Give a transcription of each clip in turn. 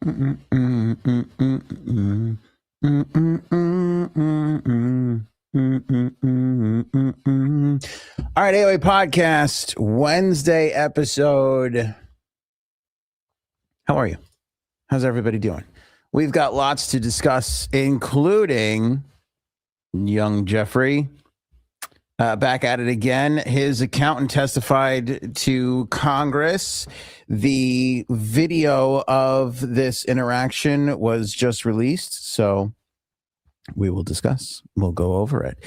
right, AOA podcast, Wednesday episode. How are you? How's everybody doing? We've got lots to discuss, including young Jeffrey. Back at it again. His accountant testified to Congress. The video of this interaction was just released, so we will discuss. We'll go over it.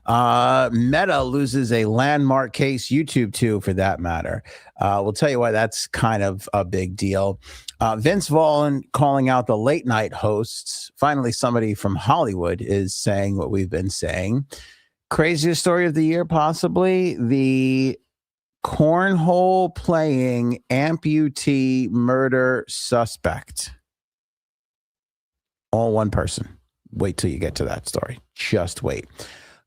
Meta loses a landmark case, YouTube too, for that matter. We'll tell you why that's kind of a big deal. Vince Vaughn calling out the late night hosts. Finally, somebody from Hollywood is saying what we've been saying. Craziest story of the year, possibly the cornhole playing amputee murder suspect. All one person. Wait till you get to that story. Just wait.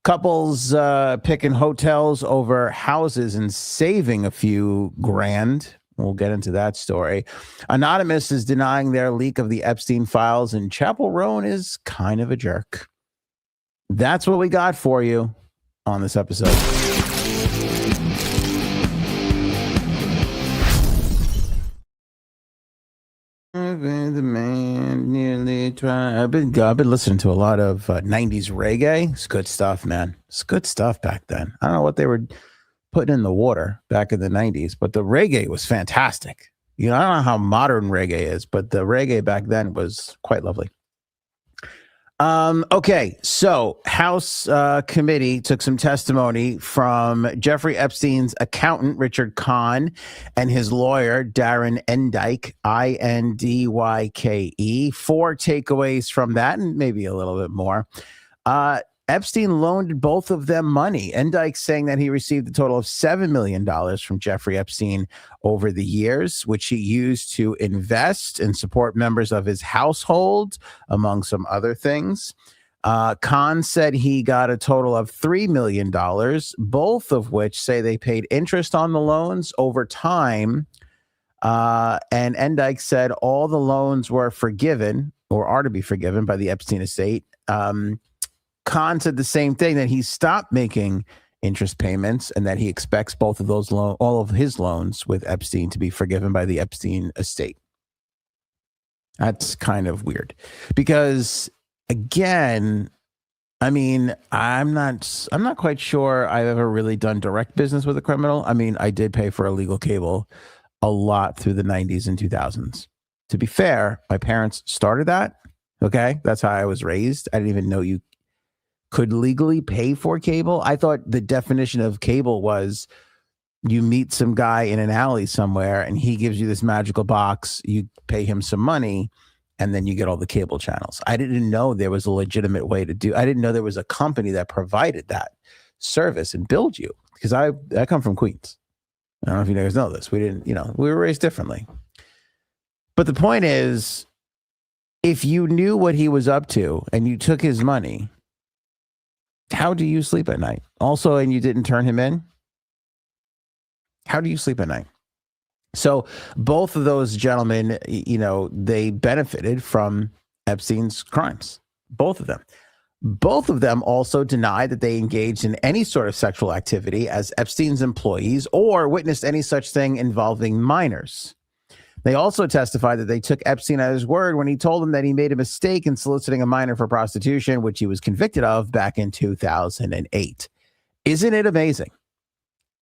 Couples picking hotels over houses and saving a few grand. We'll get into that story. Anonymous is denying their leak of the Epstein files, and Chappell Roan is kind of a jerk. That's what we got for you on this episode. I've been listening to a lot of 90s reggae. It's good stuff, man. It's good stuff back then. I don't know what they were putting in the water back in the 90s, but the reggae was fantastic. You know, I don't know how modern reggae is, but the reggae back then was quite lovely. Okay, so House committee took some testimony from Jeffrey Epstein's accountant, Richard Kahn, and his lawyer, Darren Endyke, Indyke. 4 takeaways from that, and maybe a little bit more. Epstein loaned both of them money. Endyke saying that he received a total of $7 million from Jeffrey Epstein over the years, which he used to invest and support members of his household, among some other things. Kahn said he got a total of $3 million, both of which say they paid interest on the loans over time. And Endyke said all the loans were forgiven or are to be forgiven by the Epstein estate. Kahn said the same thing, that he stopped making interest payments and that he expects both of those all of his loans with Epstein to be forgiven by the Epstein estate. That's kind of weird because, again, I mean, I'm not quite sure I've ever really done direct business with a criminal. I mean, I did pay for illegal cable a lot through the 90s and 2000s. To be fair, my parents started that. Okay, that's how I was raised. I didn't even know you could legally pay for cable. I thought the definition of cable was you meet some guy in an alley somewhere and he gives you this magical box, you pay him some money, and then you get all the cable channels. I didn't know there was a legitimate way to do. I didn't know there was a company that provided that service and billed you, because I come from Queens. I don't know if you guys know this. We didn't, we were raised differently. But the point is, if you knew what he was up to and you took his money, how do you sleep at night? Also, and you didn't turn him in? How do you sleep at night? So both of those gentlemen, they benefited from Epstein's crimes. Both of them. Both of them also denied that they engaged in any sort of sexual activity as Epstein's employees or witnessed any such thing involving minors. They also testified that they took Epstein at his word when he told them that he made a mistake in soliciting a minor for prostitution, which he was convicted of back in 2008. Isn't it amazing?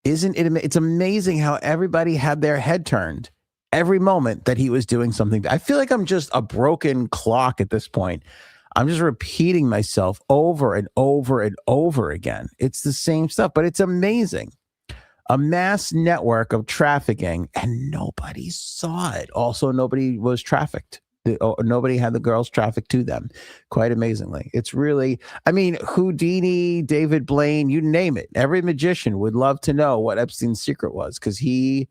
It's amazing how everybody had their head turned every moment that he was doing something. I feel like I'm just a broken clock at this point. I'm just repeating myself over and over and over again. It's the same stuff, but it's amazing. A mass network of trafficking, and nobody saw it. Also, nobody was trafficked. Nobody had the girls trafficked to them, quite amazingly. It's really, Houdini, David Blaine, you name it. Every magician would love to know what Epstein's secret was, because he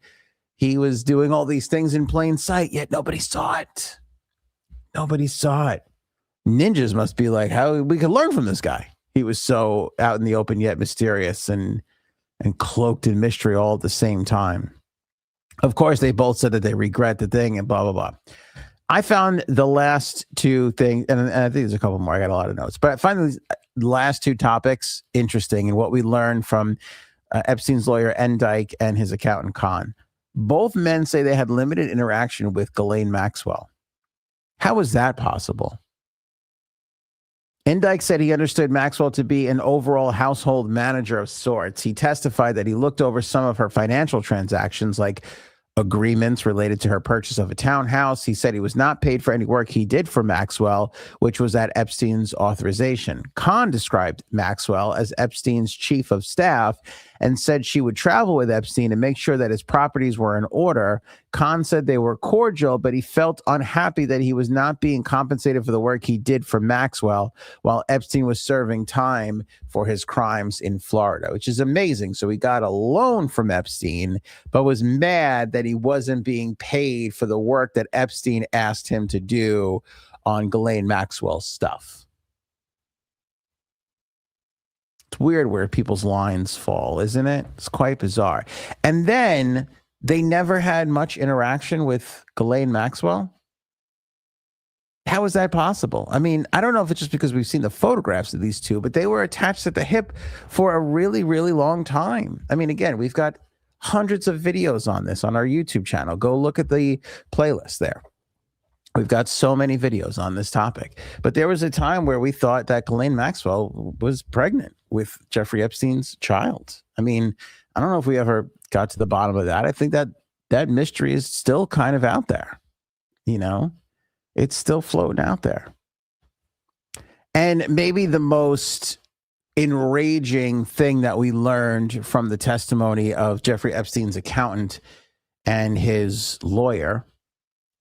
was doing all these things in plain sight, yet nobody saw it. Nobody saw it. Ninjas must be like, how we could learn from this guy. He was so out in the open, yet mysterious and cloaked in mystery all at the same time. Of course, they both said that they regret the thing and blah, blah, blah. I found the last two things, and I think there's a couple more. I got a lot of notes, but I find these last two topics interesting and what we learned from Epstein's lawyer, Endyke, and his accountant, Khan. Both men say they had limited interaction with Ghislaine Maxwell. How is that possible? Endyke said he understood Maxwell to be an overall household manager of sorts. He testified that he looked over some of her financial transactions, like agreements related to her purchase of a townhouse. He said he was not paid for any work he did for Maxwell, which was at Epstein's authorization. Khan described Maxwell as Epstein's chief of staff and said she would travel with Epstein and make sure that his properties were in order. Khan said they were cordial, but he felt unhappy that he was not being compensated for the work he did for Maxwell while Epstein was serving time for his crimes in Florida, which is amazing. So he got a loan from Epstein, but was mad that he wasn't being paid for the work that Epstein asked him to do on Ghislaine Maxwell's stuff. It's weird where people's lines fall, isn't it? It's quite bizarre. And then they never had much interaction with Ghislaine Maxwell. How is that possible? I mean, I don't know if it's just because we've seen the photographs of these two, but they were attached at the hip for a really, really long time. I mean, again, we've got hundreds of videos on this on our YouTube channel. Go look at the playlist there. We've got so many videos on this topic. But there was a time where we thought that Ghislaine Maxwell was pregnant with Jeffrey Epstein's child. I mean, I don't know if we ever got to the bottom of that. I think that that mystery is still kind of out there. You know, it's still floating out there. And maybe the most enraging thing that we learned from the testimony of Jeffrey Epstein's accountant and his lawyer,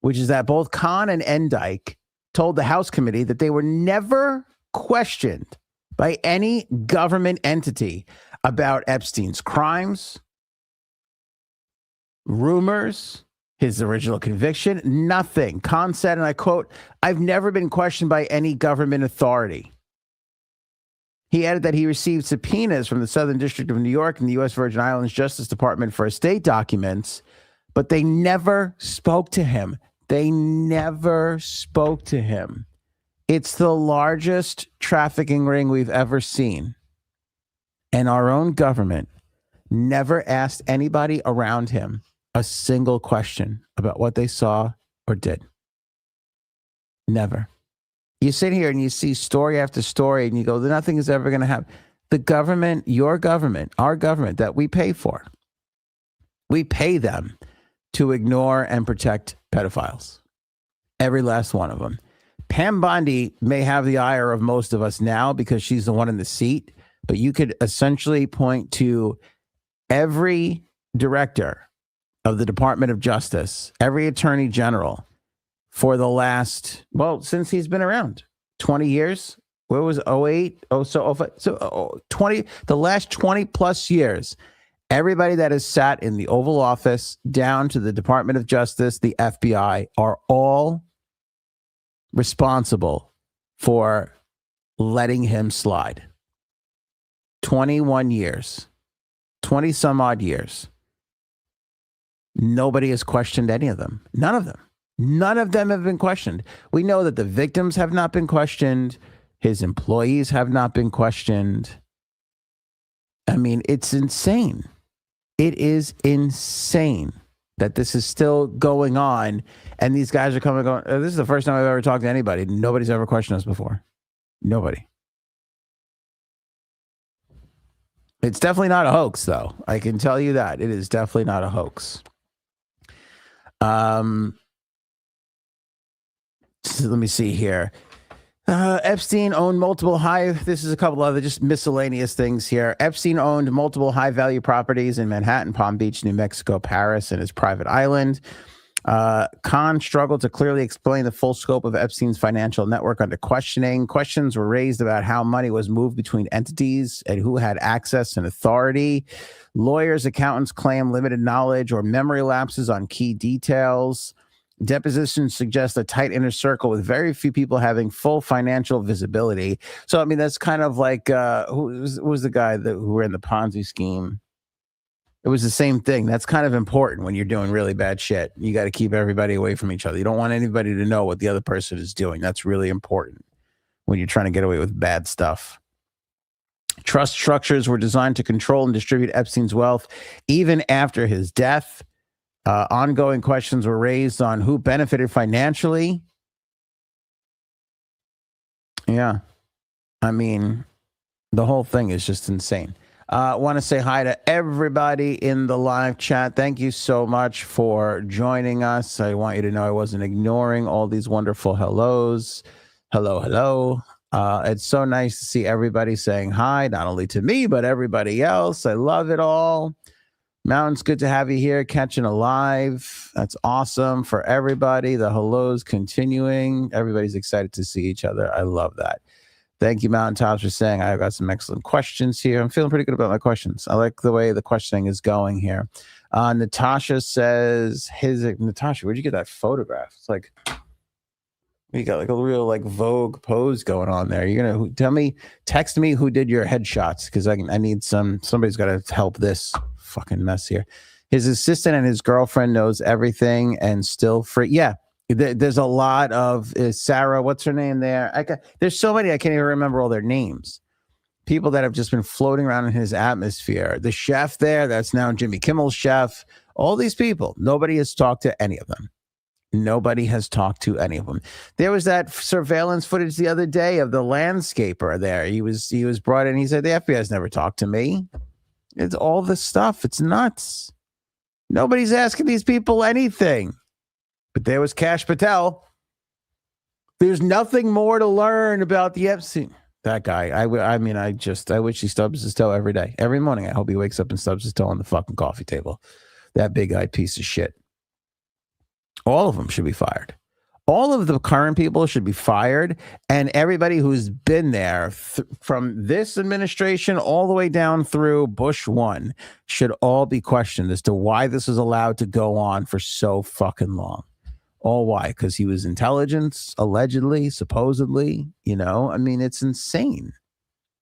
which is that both Khan and Endyke told the House committee that they were never questioned by any government entity about Epstein's crimes, rumors, his original conviction, nothing. Khan said, and I quote, "I've never been questioned by any government authority." He added that he received subpoenas from the Southern District of New York and the U.S. Virgin Islands Justice Department for estate documents, but they never spoke to him. They never spoke to him. It's the largest trafficking ring we've ever seen. And our own government never asked anybody around him a single question about what they saw or did. Never. You sit here and you see story after story and you go, nothing is ever going to happen. The government, your government, our government that we pay for, we pay them to ignore and protect pedophiles. Every last one of them. Pam Bondi may have the ire of most of us now because she's the one in the seat, but you could essentially point to every director of the Department of Justice, every attorney general for the last, well, since he's been around, 20 years. Where was 08? So 20, the last 20 plus years. Everybody that has sat in the Oval Office down to the Department of Justice, the FBI, are all responsible for letting him slide. 21 years, 20 some odd years. Nobody has questioned any of them. None of them. None of them have been questioned. We know that the victims have not been questioned. His employees have not been questioned. I mean, it's insane. It is insane that this is still going on. And these guys are coming and going, this is the first time I've ever talked to anybody. Nobody's ever questioned us before. Nobody. It's definitely not a hoax, though. I can tell you that. It is definitely not a hoax. So let me see here. Epstein owned multiple this is a couple other just miscellaneous things here. Epstein owned multiple high-value properties in Manhattan, Palm Beach, New Mexico, Paris, and his private island. Khan struggled to clearly explain the full scope of Epstein's financial network under questioning. Questions were raised about how money was moved between entities and who had access and authority. Lawyers, accountants claim limited knowledge or memory lapses on key details. Depositions suggest a tight inner circle with very few people having full financial visibility. So, I mean, that's kind of like who was the guy who ran the Ponzi scheme? It was the same thing. That's kind of important when you're doing really bad shit. You got to keep everybody away from each other. You don't want anybody to know what the other person is doing. That's really important when you're trying to get away with bad stuff. Trust structures were designed to control and distribute Epstein's wealth even after his death. Ongoing questions were raised on who benefited financially. Yeah. I mean, the whole thing is just insane. I want to say hi to everybody in the live chat. Thank you so much for joining us. I want you to know I wasn't ignoring all these wonderful hellos. Hello, hello. It's so nice to see everybody saying hi, not only to me, but everybody else. I love it all. Mountain's good to have you here, catching alive. That's awesome for everybody. The hellos continuing. Everybody's excited to see each other. I love that. Thank you, Mountaintops, for saying I've got some excellent questions here. I'm feeling pretty good about my questions. I like the way the questioning is going here. Natasha says, Natasha, where'd you get that photograph? It's like, you got like a real like Vogue pose going on there. You're going to text me who did your headshots, because I need somebody's got to help this fucking mess here. His assistant and his girlfriend knows everything and still free. Yeah. There's a lot of Sarah. What's her name there? There's so many. I can't even remember all their names. People that have just been floating around in his atmosphere. The chef there, that's now Jimmy Kimmel's chef. All these people. Nobody has talked to any of them. Nobody has talked to any of them. There was that surveillance footage the other day of the landscaper there. He was brought in. He said, the FBI has never talked to me. It's all this stuff. It's nuts. Nobody's asking these people anything. But there was Kash Patel. There's nothing more to learn about the Epstein. That guy. I wish he stubs his toe every day. Every morning, I hope he wakes up and stubs his toe on the fucking coffee table. That big-eyed piece of shit. All of them should be fired. All of the current people should be fired. And everybody who's been there from this administration all the way down through Bush 1 should all be questioned as to why this was allowed to go on for so fucking long. All why? Because he was intelligence, allegedly, supposedly, I mean, it's insane.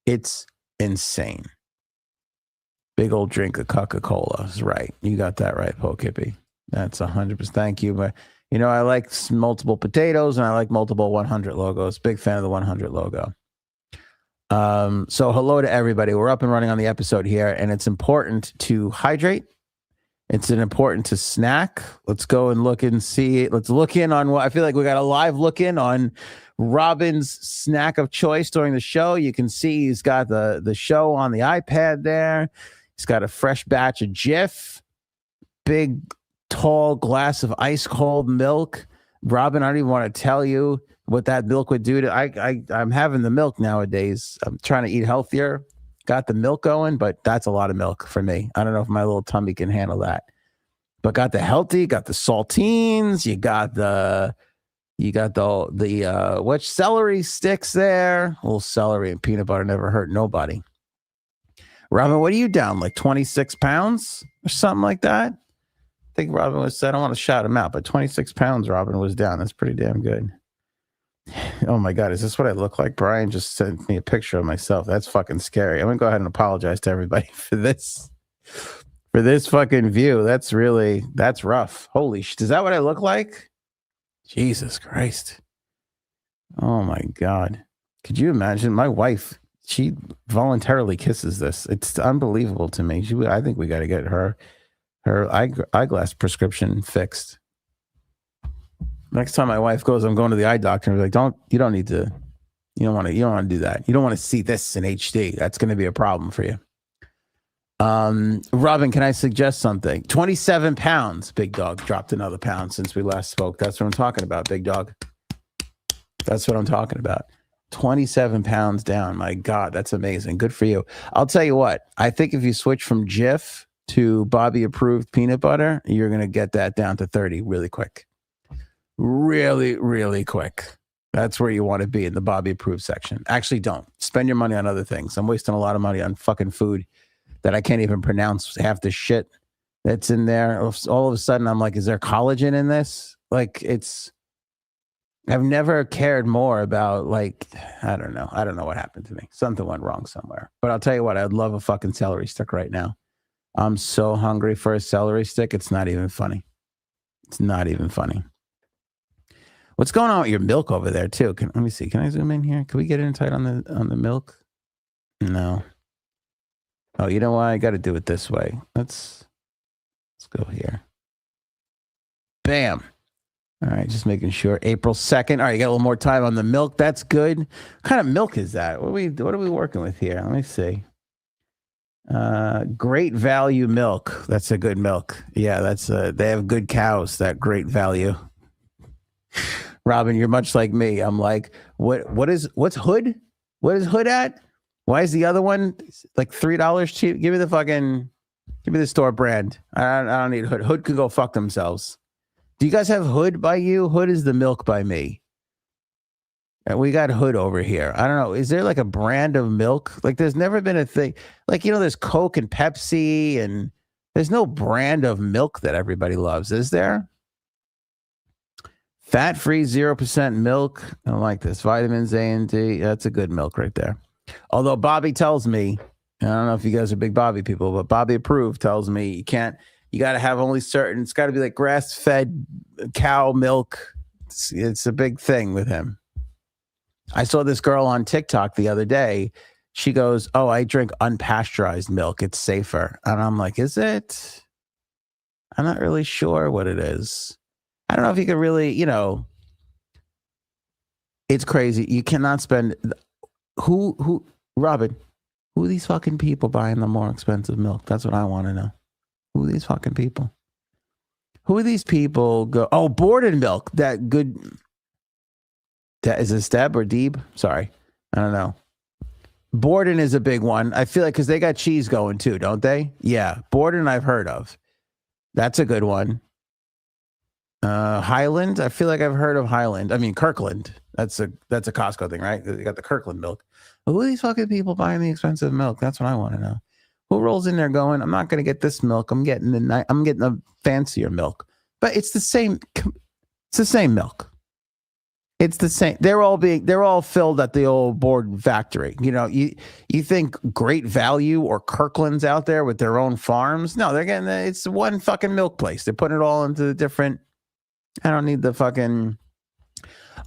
It's insane. Big old drink of Coca-Cola is right. You got that right, Pokehippie. That's 100%. Thank you. But, I like multiple potatoes and I like multiple 100 logos. Big fan of the 100 logo. So hello to everybody. We're up and running on the episode here, and it's important to hydrate. It's important to snack. Let's go and look and see. Let's look in on what I feel like we got a live look in on Robin's snack of choice during the show. You can see he's got the show on the iPad there. He's got a fresh batch of Jif, big, tall glass of ice cold milk. Robin, I don't even want to tell you what that milk would do to. I'm having the milk nowadays. I'm trying to eat healthier. Got the milk going, but that's a lot of milk for me. I don't know if my little tummy can handle that. But got the healthy, got the saltines, you got the what celery sticks there. A little celery and peanut butter never hurt nobody. Robin, what are you down? Like 26 pounds or something like that? I think Robin was said, I don't want to shout him out, but 26 pounds Robin was down. That's pretty damn good. Oh my God, is this what I look like? Brian just sent me a picture of myself. That's fucking scary. I'm gonna go ahead and apologize to everybody for this fucking view. That's rough. Holy shit. Is that what I look like? Jesus Christ. Oh my God. Could you imagine? My wife, she voluntarily kisses this. It's unbelievable to me. I think we got to get her eyeglass prescription fixed. Next time my wife goes, I'm going to the eye doctor and be like, you don't want to do that. You don't want to see this in HD. That's going to be a problem for you. Robin, can I suggest something? 27 pounds. Big Dog dropped another pound since we last spoke. That's what I'm talking about, Big Dog. That's what I'm talking about. 27 pounds down. My God, that's amazing. Good for you. I'll tell you what. I think if you switch from Jif to Bobby approved peanut butter, you're going to get that down to 30 really quick. Really, really quick. That's where you want to be, in the Bobby approved section. Actually, don't. Spend your money on other things. I'm wasting a lot of money on fucking food that I can't even pronounce half the shit that's in there. All of a sudden, I'm like, is there collagen in this? Like, I've never cared more about, like, I don't know what happened to me. Something went wrong somewhere. But I'll tell you what, I'd love a fucking celery stick right now. I'm so hungry for a celery stick. It's not even funny. It's not even funny. What's going on with your milk over there too? Let me see. Can I zoom in here? Can we get in tight on the milk? No. Oh, you know why? I got to do it this way. Let's go here. Bam. All right, just making sure. April 2nd. All right, you got a little more time on the milk. That's good. What kind of milk is that? What are we working with here? Let me see. Great Value milk. That's a good milk. Yeah, that's they have good cows. That Great Value. Robin, you're much like me. I'm like, what's Hood? What is Hood at? Why is the other one like $3 cheap? Give me the store brand. I don't need Hood. Hood could go fuck themselves. Do you guys have Hood by you? Hood is the milk by me. And we got Hood over here. I don't know. Is there like a brand of milk? Like there's never been a thing. Like, there's Coke and Pepsi and there's no brand of milk that everybody loves. Is there? Fat-free 0% milk. I don't like this. Vitamins A and D. That's a good milk right there. Although Bobby tells me, I don't know if you guys are big Bobby people, but Bobby approved tells me you got to have only certain, it's got to be like grass-fed cow milk. It's a big thing with him. I saw this girl on TikTok the other day. She goes, "Oh, I drink unpasteurized milk. It's safer." And I'm like, is it? I'm not really sure what it is. I don't know if you could really, it's crazy. You cannot spend, Robin, who are these fucking people buying the more expensive milk? That's what I want to know. Who are these fucking people? Who are these people Borden milk. That good. That is a Steb or Deeb? Sorry. I don't know. Borden is a big one. I feel like because they got cheese going too, don't they? Yeah. Borden I've heard of. That's a good one. Highland. I feel like I've heard of Highland. I mean, Kirkland. That's a Costco thing, right? You got the Kirkland milk. Who are these fucking people buying the expensive milk? That's what I want to know. Who rolls in there going, I'm not going to get this milk. I'm getting a fancier milk. But it's the same. It's the same milk. It's the same. They're all filled at the old Borden factory. You think Great Value or Kirkland's out there with their own farms? No, they're getting it's one fucking milk place. They're putting it all into the different. I don't need the fucking.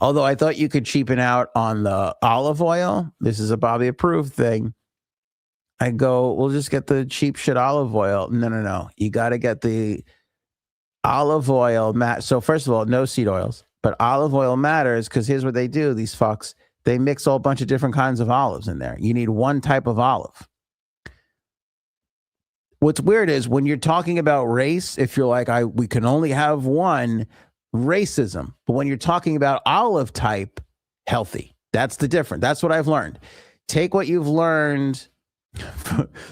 Although I thought you could cheapen out on the olive oil. This is a Bobby approved thing. I go, we'll just get the cheap shit olive oil. No. You got to get the olive oil. So first of all, no seed oils. But olive oil matters because here's what they do, these fucks. They mix a whole bunch of different kinds of olives in there. You need one type of olive. What's weird is when you're talking about race, if you're like, we can only have one, racism. But when you're talking about olive type, healthy. That's the difference. That's what I've learned. Take what you've learned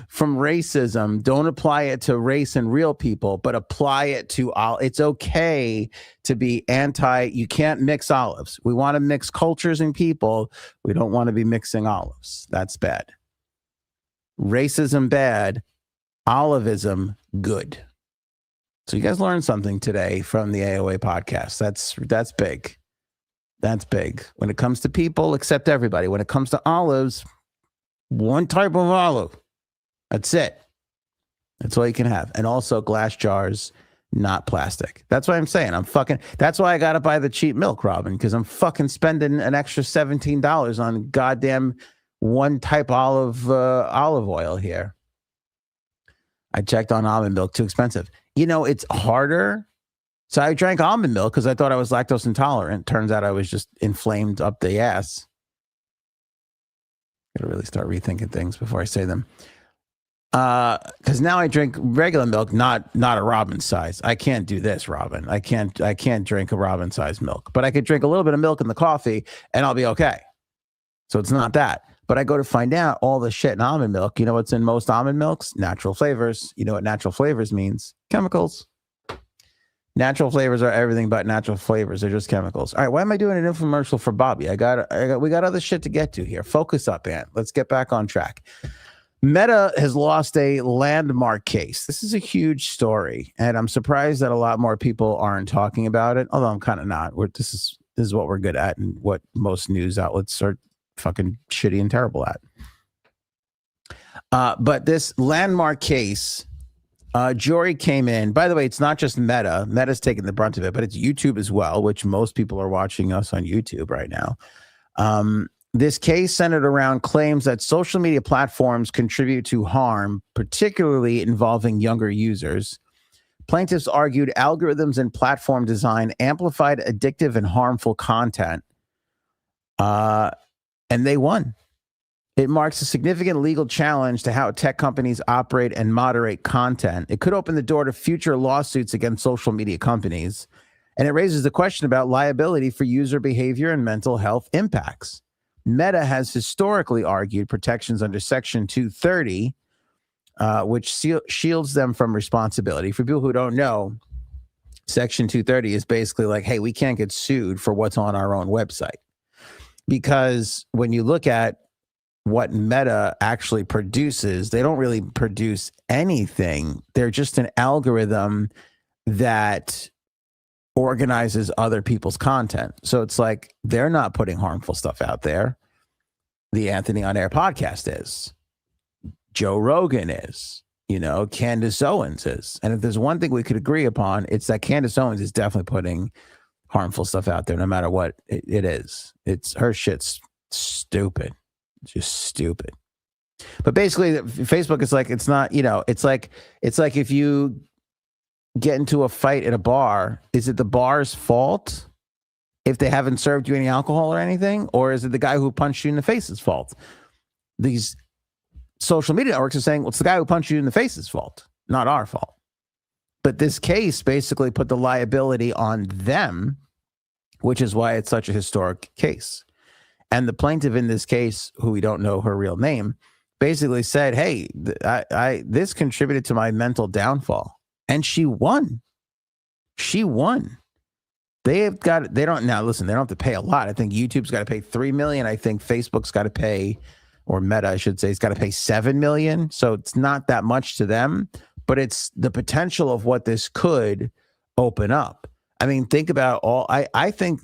from racism, don't apply it to race and real people, but apply it to all. It's okay to be you can't mix olives. We want to mix cultures and people. We don't want to be mixing olives. That's bad. Racism bad, olivism good. So you guys learned something today from the AOA podcast. That's big. That's big. When it comes to people, accept everybody. When it comes to olives, one type of olive. That's it. That's all you can have. And also glass jars, not plastic. That's what I'm saying. That's why I got to buy the cheap milk, Robin, because I'm fucking spending an extra $17 on goddamn one type olive oil here. I checked on almond milk, too expensive. It's harder. So I drank almond milk because I thought I was lactose intolerant. Turns out I was just inflamed up the ass. Gotta really start rethinking things before I say them. Because now I drink regular milk, not a Robin size. I can't do this, Robin. I can't drink a Robin size milk, but I could drink a little bit of milk in the coffee and I'll be okay. So it's not that. But I go to find out all the shit in almond milk. You know what's in most almond milks? Natural flavors. You know what natural flavors means? Chemicals. Natural flavors are everything but natural flavors. They're just chemicals. All right, why am I doing an infomercial for Bobby? we got other shit to get to here. Focus up, Ant. Let's get back on track. Meta has lost a landmark case. This is a huge story, and I'm surprised that a lot more people aren't talking about it, although I'm kind of not. This is what we're good at and what most news outlets are fucking shitty and terrible at. But this landmark case Jory came in. By the way, it's not just Meta. Meta's taking the brunt of it, but it's YouTube as well, which most people are watching us on YouTube right now. This case centered around claims that social media platforms contribute to harm, particularly involving younger users. Plaintiffs argued algorithms and platform design amplified addictive and harmful content, and they won. It marks a significant legal challenge to how tech companies operate and moderate content. It could open the door to future lawsuits against social media companies, and it raises the question about liability for user behavior and mental health impacts. Meta has historically argued protections under Section 230, which shields them from responsibility. For people who don't know, Section 230 is basically like, hey, we can't get sued for what's on our own website. Because when you look at what Meta actually produces, they don't really produce anything. They're just an algorithm that organizes other people's content. So it's like they're not putting harmful stuff out there. The Anthony on Air podcast is. Joe Rogan is. Candace Owens is. And if there's one thing we could agree upon, it's that Candace Owens is definitely putting harmful stuff out there, no matter what it is. It's her shit's stupid. Just stupid. But basically, Facebook is like, it's not, it's like if you get into a fight at a bar, is it the bar's fault if they haven't served you any alcohol or anything? Or is it the guy who punched you in the face's fault? These social media networks are saying, well, it's the guy who punched you in the face's fault, not our fault. But this case basically put the liability on them, which is why it's such a historic case. And the plaintiff in this case, who we don't know her real name, basically said, hey, this contributed to my mental downfall. And she won. She won. They don't have to pay a lot. I think YouTube's got to pay $3 million. I think Facebook's got to pay, or Meta, I should say, it's got to pay $7 million. So it's not that much to them, but it's the potential of what this could open up. I mean, think about I think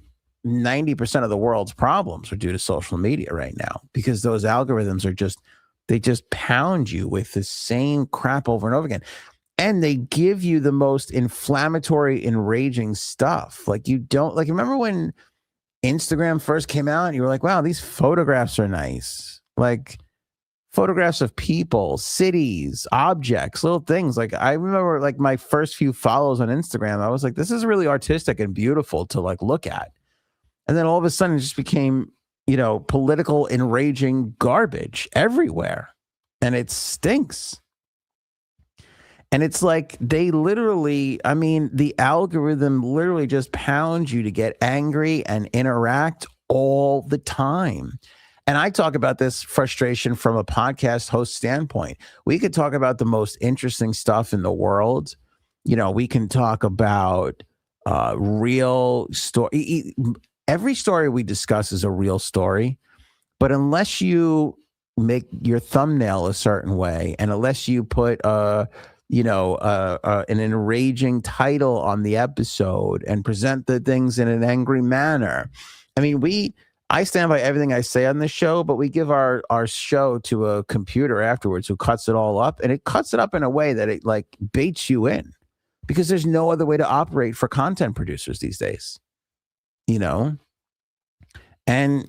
90% of the world's problems are due to social media right now, because those algorithms they just pound you with the same crap over and over again. And they give you the most inflammatory, enraging stuff. Remember when Instagram first came out and you were like, wow, these photographs are nice. Like photographs of people, cities, objects, little things. Like I remember my first few follows on Instagram, I was like, this is really artistic and beautiful to look at. And then all of a sudden it just became, political, enraging garbage everywhere. And it stinks. And it's like they literally, the algorithm literally just pounds you to get angry and interact all the time. And I talk about this frustration from a podcast host standpoint. We could talk about the most interesting stuff in the world. We can talk about real story. Every story we discuss is a real story, but unless you make your thumbnail a certain way, and unless you put an enraging title on the episode and present the things in an angry manner. I stand by everything I say on this show, but we give our show to a computer afterwards who cuts it all up, and it cuts it up in a way that it baits you in, because there's no other way to operate for content producers these days. And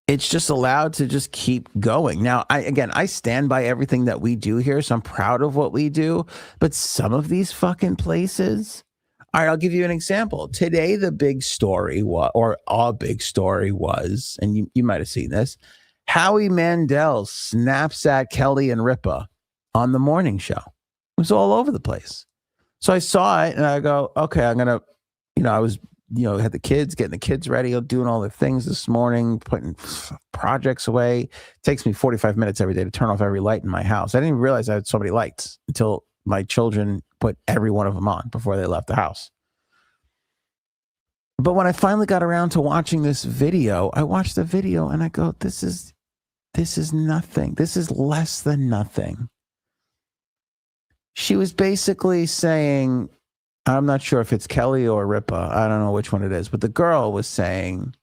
it's just allowed to just keep going. Now, I stand by everything that we do here, so I'm proud of what we do. But some of these fucking places, all right, I'll give you an example. Today, the big story was, and you might have seen this, Howie Mandel snaps at Kelly and Ripa on the morning show. It was all over the place. So I saw it and I go, okay, I'm going to, I was, had the kids, getting the kids ready, doing all the things this morning, putting projects away. It takes me 45 minutes every day to turn off every light in my house. I didn't even realize I had so many lights until my children put every one of them on before they left the house. But when I finally got around to watching this video, I watched the video and I go, this is nothing. This is less than nothing. She was basically saying, I'm not sure if it's Kelly or Ripa. I don't know which one it is. But the girl was saying,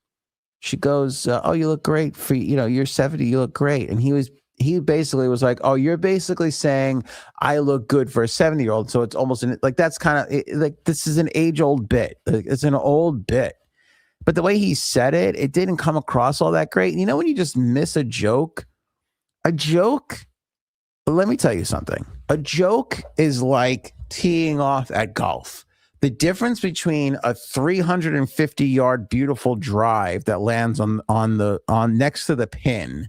she goes, oh, you look great. You're 70. You look great. And he was he basically was like, oh, you're basically saying I look good for a 70-year-old. So it's almost like, that's kind of like, this is an age old bit. Like, it's an old bit. But the way he said it, it didn't come across all that great. You know, when you just miss a joke, let me tell you something. A joke is like teeing off at golf. The difference between a 350-yard beautiful drive that lands on next to the pin,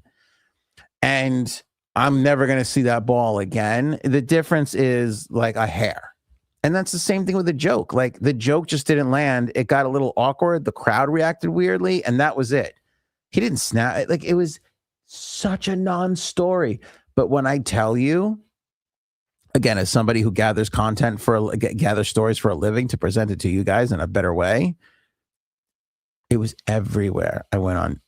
and I'm never going to see that ball again. The difference is like a hair. And that's the same thing with the joke. Like, the joke just didn't land. It got a little awkward. The crowd reacted weirdly, and that was it. He didn't snap. Like, it was such a non-story. But when I tell you, again, as somebody who gathers stories for a living to present it to you guys in a better way, it was everywhere. I went on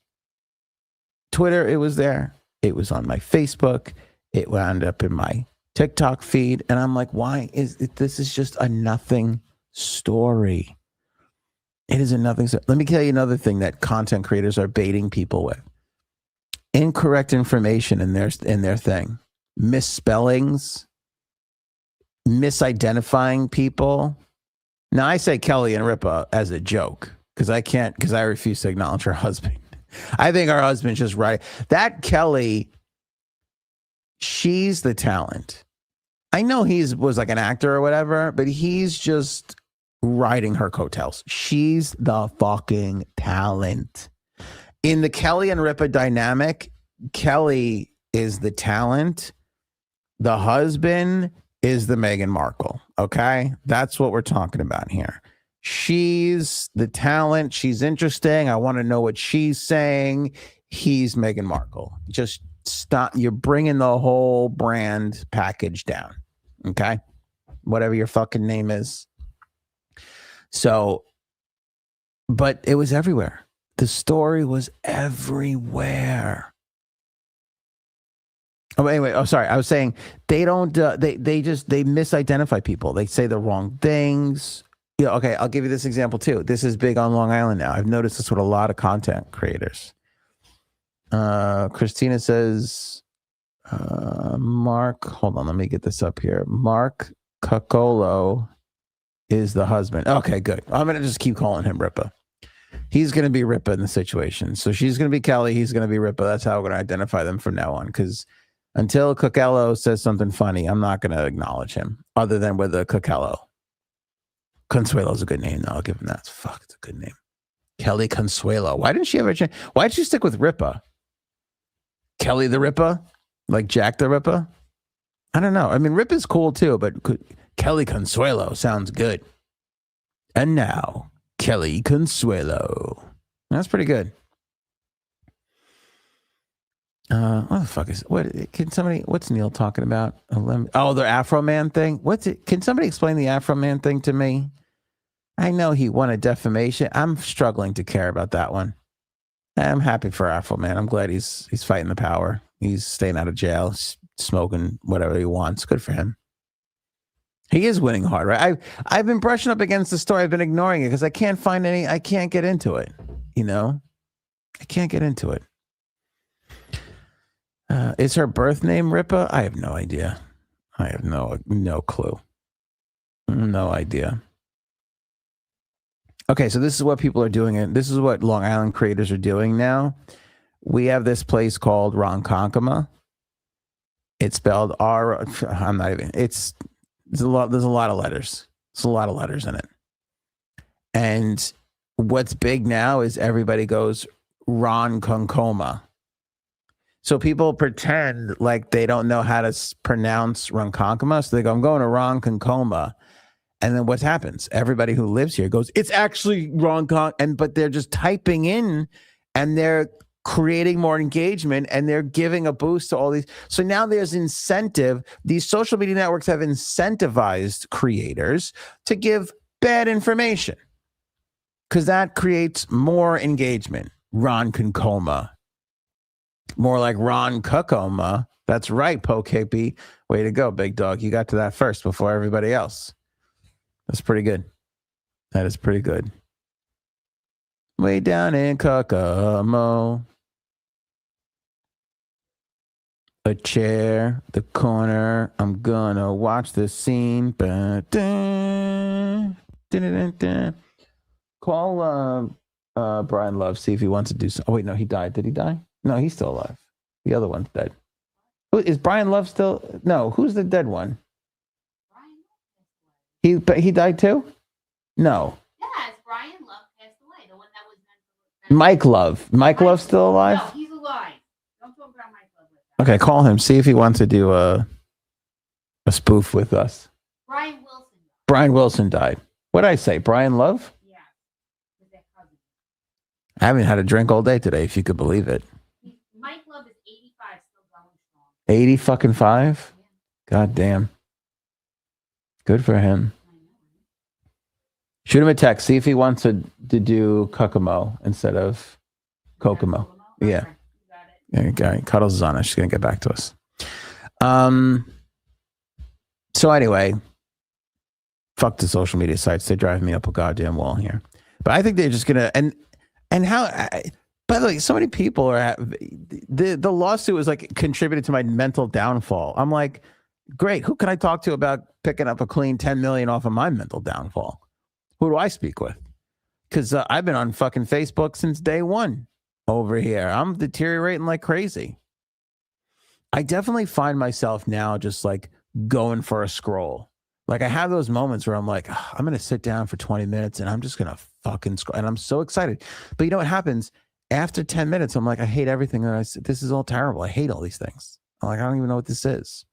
Twitter. It was there. It was on my Facebook. It wound up in my TikTok feed. And I'm like, why is it? This is just a nothing story. It is a nothing story. Let me tell you another thing that content creators are baiting people with. Incorrect information in their thing. Misspellings. Misidentifying people. Now, I say Kelly and Ripa as a joke because I refuse to acknowledge her husband. I think her husband's just right. That Kelly, she's the talent. I know was like an actor or whatever, but he's just riding her coattails. She's the fucking talent. In the Kelly and Ripa dynamic, Kelly is the talent. The husband is the Meghan Markle. Okay? That's what we're talking about here. She's the talent. She's interesting. I want to know what she's saying. He's Meghan Markle. Just stop. You're bringing the whole brand package down. Okay? Whatever your fucking name is. So, but it was everywhere. The story was everywhere. Oh, anyway. Oh, sorry. I was saying they don't, they misidentify people. They say the wrong things. Yeah, okay, I'll give you this example too. This is big on Long Island now. I've noticed this with a lot of content creators. Christina says, Mark, hold on, let me get this up here. Mark Cacolo is the husband. Okay, good. I'm going to just keep calling him Ripa. He's going to be Ripa in the situation. So she's going to be Kelly. He's going to be Ripa. That's how we're going to identify them from now on. Because until Cacolo says something funny, I'm not going to acknowledge him other than with a Cacolo. Consuelo's a good name, though. I'll give him that. Fuck, it's a good name. Kelly Consuelo. Why didn't she ever change? Why did she stick with Ripa? Kelly the Ripa? Like Jack the Ripper? I don't know. I mean, Ripa's cool too, but Kelly Consuelo sounds good. And now, Kelly Consuelo. That's pretty good. What the fuck is what's Neil talking about? Oh, the Afro Man thing. Can somebody explain the Afro Man thing to me? I know he won a defamation. I'm struggling to care about that one. I'm happy for Afro Man. I'm glad he's fighting the power. He's staying out of jail, smoking whatever he wants. Good for him. He is winning hard, right? I've been brushing up against the story. I've been ignoring it because I can't get into it. You know? I can't get into it. Is her birth name Ripa? I have no idea. I have no clue. No idea. Okay, so this is what people are doing, and this is what Long Island creators are doing now. We have this place called Ronkonkoma. It's spelled R. I'm not even. There's a lot of letters. There's a lot of letters in it. And what's big now is everybody goes Ronkonkoma. So people pretend like they don't know how to pronounce Ronkonkoma. So they go, I'm going to Ronkonkoma. And then what happens? Everybody who lives here goes, it's actually Ronkonkoma. But they're just typing in and they're creating more engagement and they're giving a boost to all these. So now there's incentive. These social media networks have incentivized creators to give bad information because that creates more engagement. Ronkonkoma. More like Ron Cucoma. That's right, PokeP. Way to go, big dog. You got to that first before everybody else. That's pretty good. That is pretty good. Way down in Kokomo. A chair, the corner. I'm gonna watch the scene. Call Brian Love, see if he wants to do so. Oh wait, no, he died. Did he die? No, he's still alive. The other one's dead. Is Brian Love still? No, who's the dead one? He died too? No. Yes, Brian Love passed away. The one that was Mike Love. Mike Love's still alive? No, he's alive. Don't talk about Mike Love. Okay, call him. See if he wants to do a spoof with us. Brian Wilson died. What did I say? Brian Love? Yeah. With their cousin. I haven't had a drink all day today, if you could believe it. Mike Love is 85, still going strong. 80 fucking 5? Yeah. God damn. Good for him. Shoot him a text. See if he wants to do Kokomo instead of Kokomo. Yeah. Okay. Cuddles is on it. She's going to get back to us. So anyway, fuck the social media sites. They're driving me up a goddamn wall here. But I think they're just going to, and how, by the way, so many people are, the lawsuit was like contributed to my mental downfall. I'm like, great. Who can I talk to about picking up a clean 10 million off of my mental downfall? Who do I speak with? Because I've been on fucking Facebook since day one over here. I'm deteriorating like crazy. I definitely find myself now just like going for a scroll. Like I have those moments where I'm like, I'm going to sit down for 20 minutes and I'm just going to fucking scroll. And I'm so excited. But you know what happens? After 10 minutes, I'm like, I hate everything. This is all terrible. I hate all these things. I'm like, I don't even know what this is.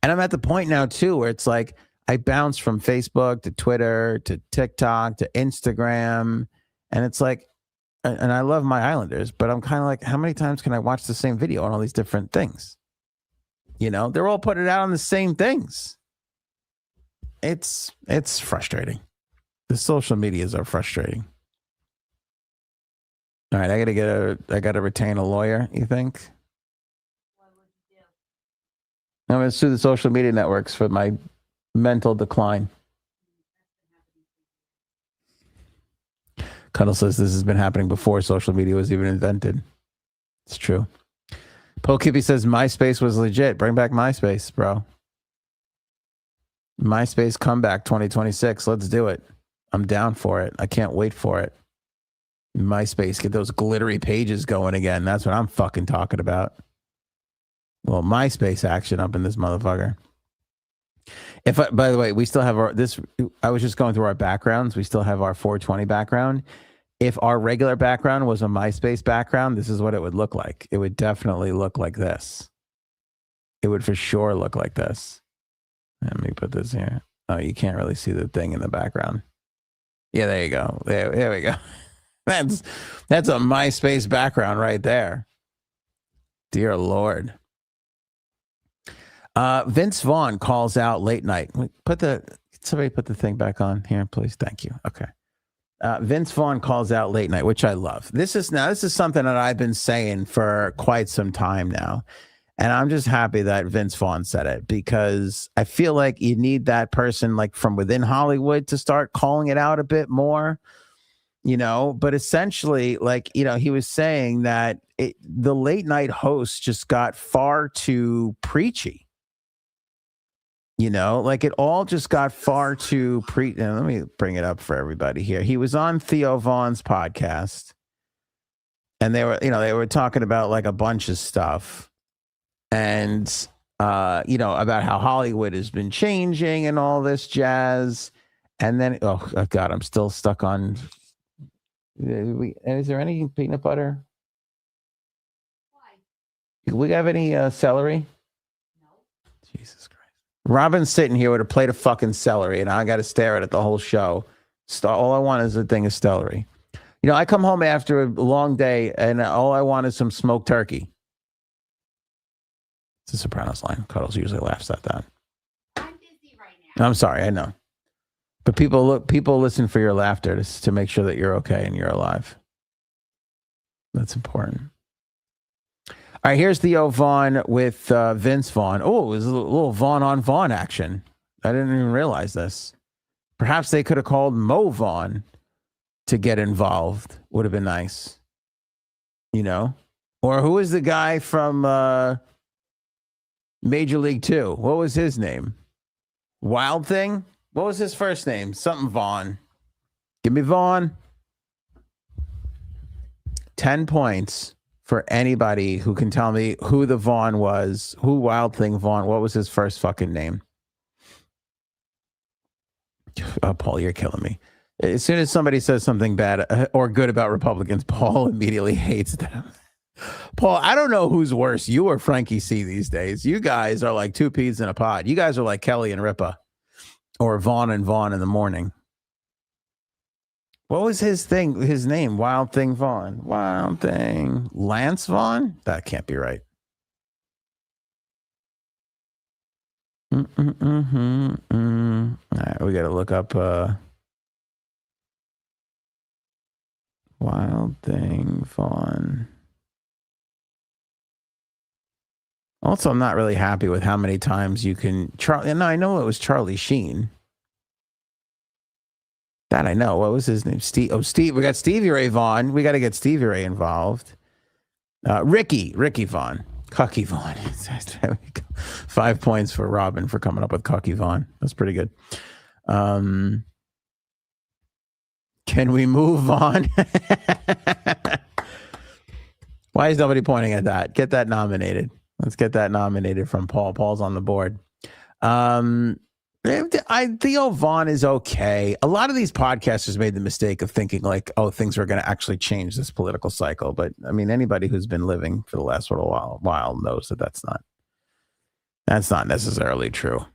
And I'm at the point now too, where it's like, I bounce from Facebook to Twitter to TikTok to Instagram. And it's like, and I love my Islanders, but I'm kind of like, how many times can I watch the same video on all these different things? You know, they're all putting it out on the same things. It's frustrating. The social medias are frustrating. All right, I gotta retain a lawyer, you think? What would you do? I'm gonna sue the social media networks for my mental decline. Cuddle says this has been happening before social media was even invented. It's true. Pokehippie says MySpace was legit. Bring back MySpace, bro. MySpace comeback 2026. Let's do it. I'm down for it. I can't wait for it. MySpace, get those glittery pages going again. That's what I'm fucking talking about. Well, MySpace action up in this motherfucker. By the way, we still have I was just going through our backgrounds. We still have our 420 background. If our regular background was a MySpace background, this is what it would look like. It would definitely look like this. It would for sure look like this. Let me put this here. Oh, you can't really see the thing in the background. Yeah, there you go. There we go. That's a MySpace background right there. Dear Lord. Vince Vaughn calls out late night. Somebody put the thing back on here, please. Thank you. Okay. Vince Vaughn calls out late night, which I love. This is something that I've been saying for quite some time now. And I'm just happy that Vince Vaughn said it, because I feel like you need that person like from within Hollywood to start calling it out a bit more, you know. But essentially, like, you know, he was saying that the late night hosts just got far too preachy. You know, like it all just got far too let me bring it up for everybody here. He was on Theo Vaughn's podcast and they were talking about like a bunch of stuff and, you know, about how Hollywood has been changing and all this jazz. And then, oh God, I'm still stuck on. Is there any peanut butter? Why? Do we have any celery? No. Jesus Christ. Robin's sitting here with a plate of fucking celery, and I got to stare at it the whole show. All I want is a thing of celery. You know, I come home after a long day, and all I want is some smoked turkey. It's a Sopranos line. Cuddles usually laughs at that. I'm busy right now. I'm sorry, I know. But people listen for your laughter to make sure that you're okay and you're alive. That's important. All right, here's Theo Vaughn with Vince Vaughn. Oh, it was a little Vaughn on Vaughn action. I didn't even realize this. Perhaps they could have called Mo Vaughn to get involved. Would have been nice. You know? Or who was the guy from Major League 2? What was his name? Wild Thing? What was his first name? Something Vaughn. Give me Vaughn. 10 points for anybody who can tell me who the Vaughn was. Who Wild Thing Vaughn? What was his first fucking name? Oh, Paul, you're killing me. As soon as somebody says something bad or good about Republicans, Paul immediately hates them. Paul, I don't know who's worse, you or Frankie C these days. You guys are like two peas in a pod. You guys are like Kelly and Ripa or Vaughn and Vaughn in the morning. What was his thing? His name? Wild Thing Vaughn. Wild Thing. Lance Vaughn? That can't be right. All right, we got to look up Wild Thing Vaughn. Also, I'm not really happy with how many times you can... No, I know it was Charlie Sheen. That I know. What was his name? Steve. Oh, Steve. We got Stevie Ray Vaughan. We got to get Stevie Ray involved. Ricky Vaughn. Cucky Vaughn. 5 points for Robin for coming up with Cucky Vaughn. That's pretty good. Can we move on? Why is nobody pointing at that? Get that nominated. Let's get that nominated from Paul. Paul's on the board. Theo Vaughn is okay. A lot of these podcasters made the mistake of thinking like, oh, things are going to actually change this political cycle. But I mean, anybody who's been living for the last little while knows that that's not necessarily true. All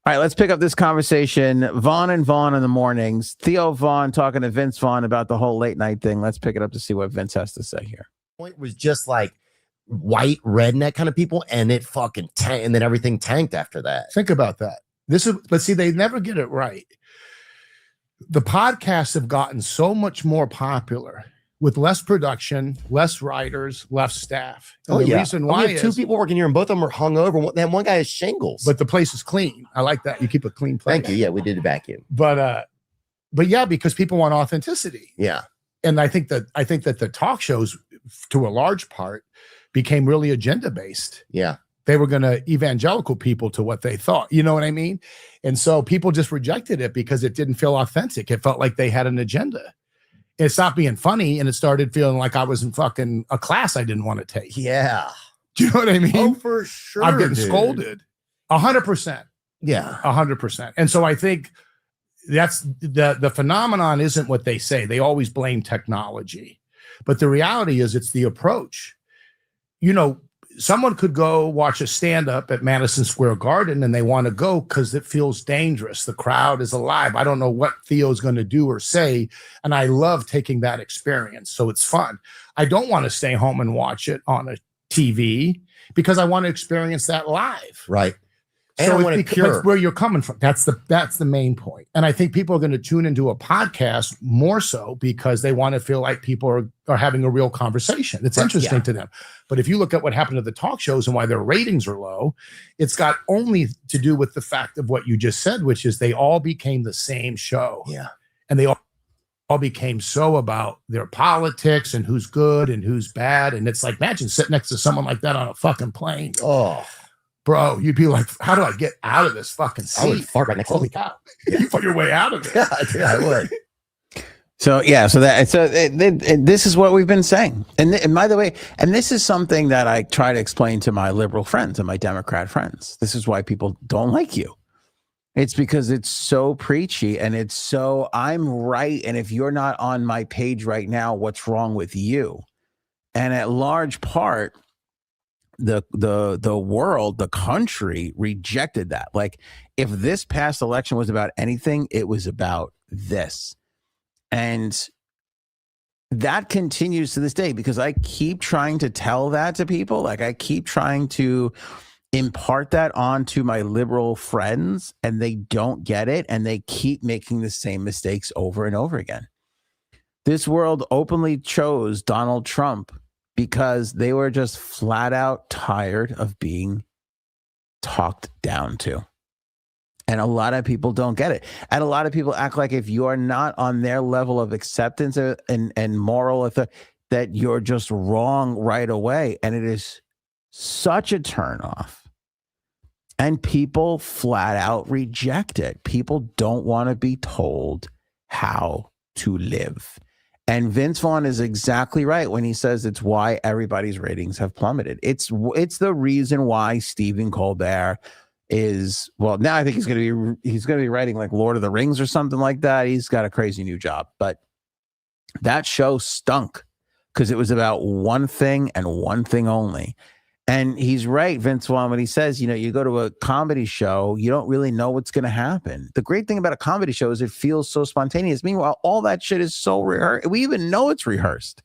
right, let's pick up this conversation. Vaughn and Vaughn in the mornings. Theo Vaughn talking to Vince Vaughn about the whole late night thing. Let's pick it up to see what Vince has to say here. Point was just like white redneck kind of people, and it fucking tanked, and then everything tanked after that. Think about that. But see, they never get it right. The podcasts have gotten so much more popular with less production, less writers, less staff. And the reason why we have two people working here, and both of them are hungover. Then one guy has shingles. But the place is clean. I like that. You keep a clean place. Thank you. Yeah, we did a vacuum. But yeah, because people want authenticity. Yeah. And I think that the talk shows, to a large part, became really agenda based. Yeah. They were going to evangelical people to what they thought. You know what I mean? And so people just rejected it because it didn't feel authentic. It felt like they had an agenda. It stopped being funny, and it started feeling like I was in fucking a class I didn't want to take. Yeah. Do you know what I mean? Oh, for sure. I'm getting scolded. 100%. Yeah. 100%. And so I think that's the phenomenon isn't what they say. They always blame technology. But the reality is it's the approach. You know, someone could go watch a stand-up at Madison Square Garden, and they want to go because it feels dangerous. The crowd is alive. I don't know what Theo's going to do or say, and I love taking that experience. So it's fun. I don't want to stay home and watch it on a TV because I want to experience that live. Right. And So I want it pure. that's where you're coming from. That's the main point. And I think people are going to tune into a podcast more so because they want to feel like people are having a real conversation. It's interesting to them. But if you look at what happened to the talk shows and why their ratings are low, it's got only to do with the fact of what you just said, which is they all became the same show. Yeah. And they all became so about their politics and who's good and who's bad. And it's like, imagine sitting next to someone like that on a fucking plane. Oh, Bro, you'd be like, how do I get out of this fucking seat? I would fart right next to Holy me. cow. You put your way out of it. Yeah, I would. So this is what we've been saying, and by the way, and this is something that I try to explain to my liberal friends and my Democrat friends. This is why people don't like you. It's because it's so preachy and it's so I'm right, and if you're not on my page right now, what's wrong with you? And at large part, the world, the country rejected that. Like, if this past election was about anything, it was about this. And that continues to this day because I keep trying to tell that to people. Like, I keep trying to impart that onto my liberal friends, and they don't get it, and they keep making the same mistakes over and over again. This world openly chose Donald Trump because they were just flat out tired of being talked down to. And a lot of people don't get it. And a lot of people act like if you are not on their level of acceptance and moral authority, that you're just wrong right away. And it is such a turnoff. And people flat out reject it. People don't want to be told how to live. And Vince Vaughn is exactly right when he says it's why everybody's ratings have plummeted. It's the reason why Stephen Colbert is, well, now I think he's going to be writing like Lord of the Rings or something like that. He's got a crazy new job, but that show stunk because it was about one thing and one thing only. And he's right, Vince Vaughn, when he says, you go to a comedy show, you don't really know what's going to happen. The great thing about a comedy show is it feels so spontaneous. Meanwhile, all that shit is so rehearsed. We even know it's rehearsed.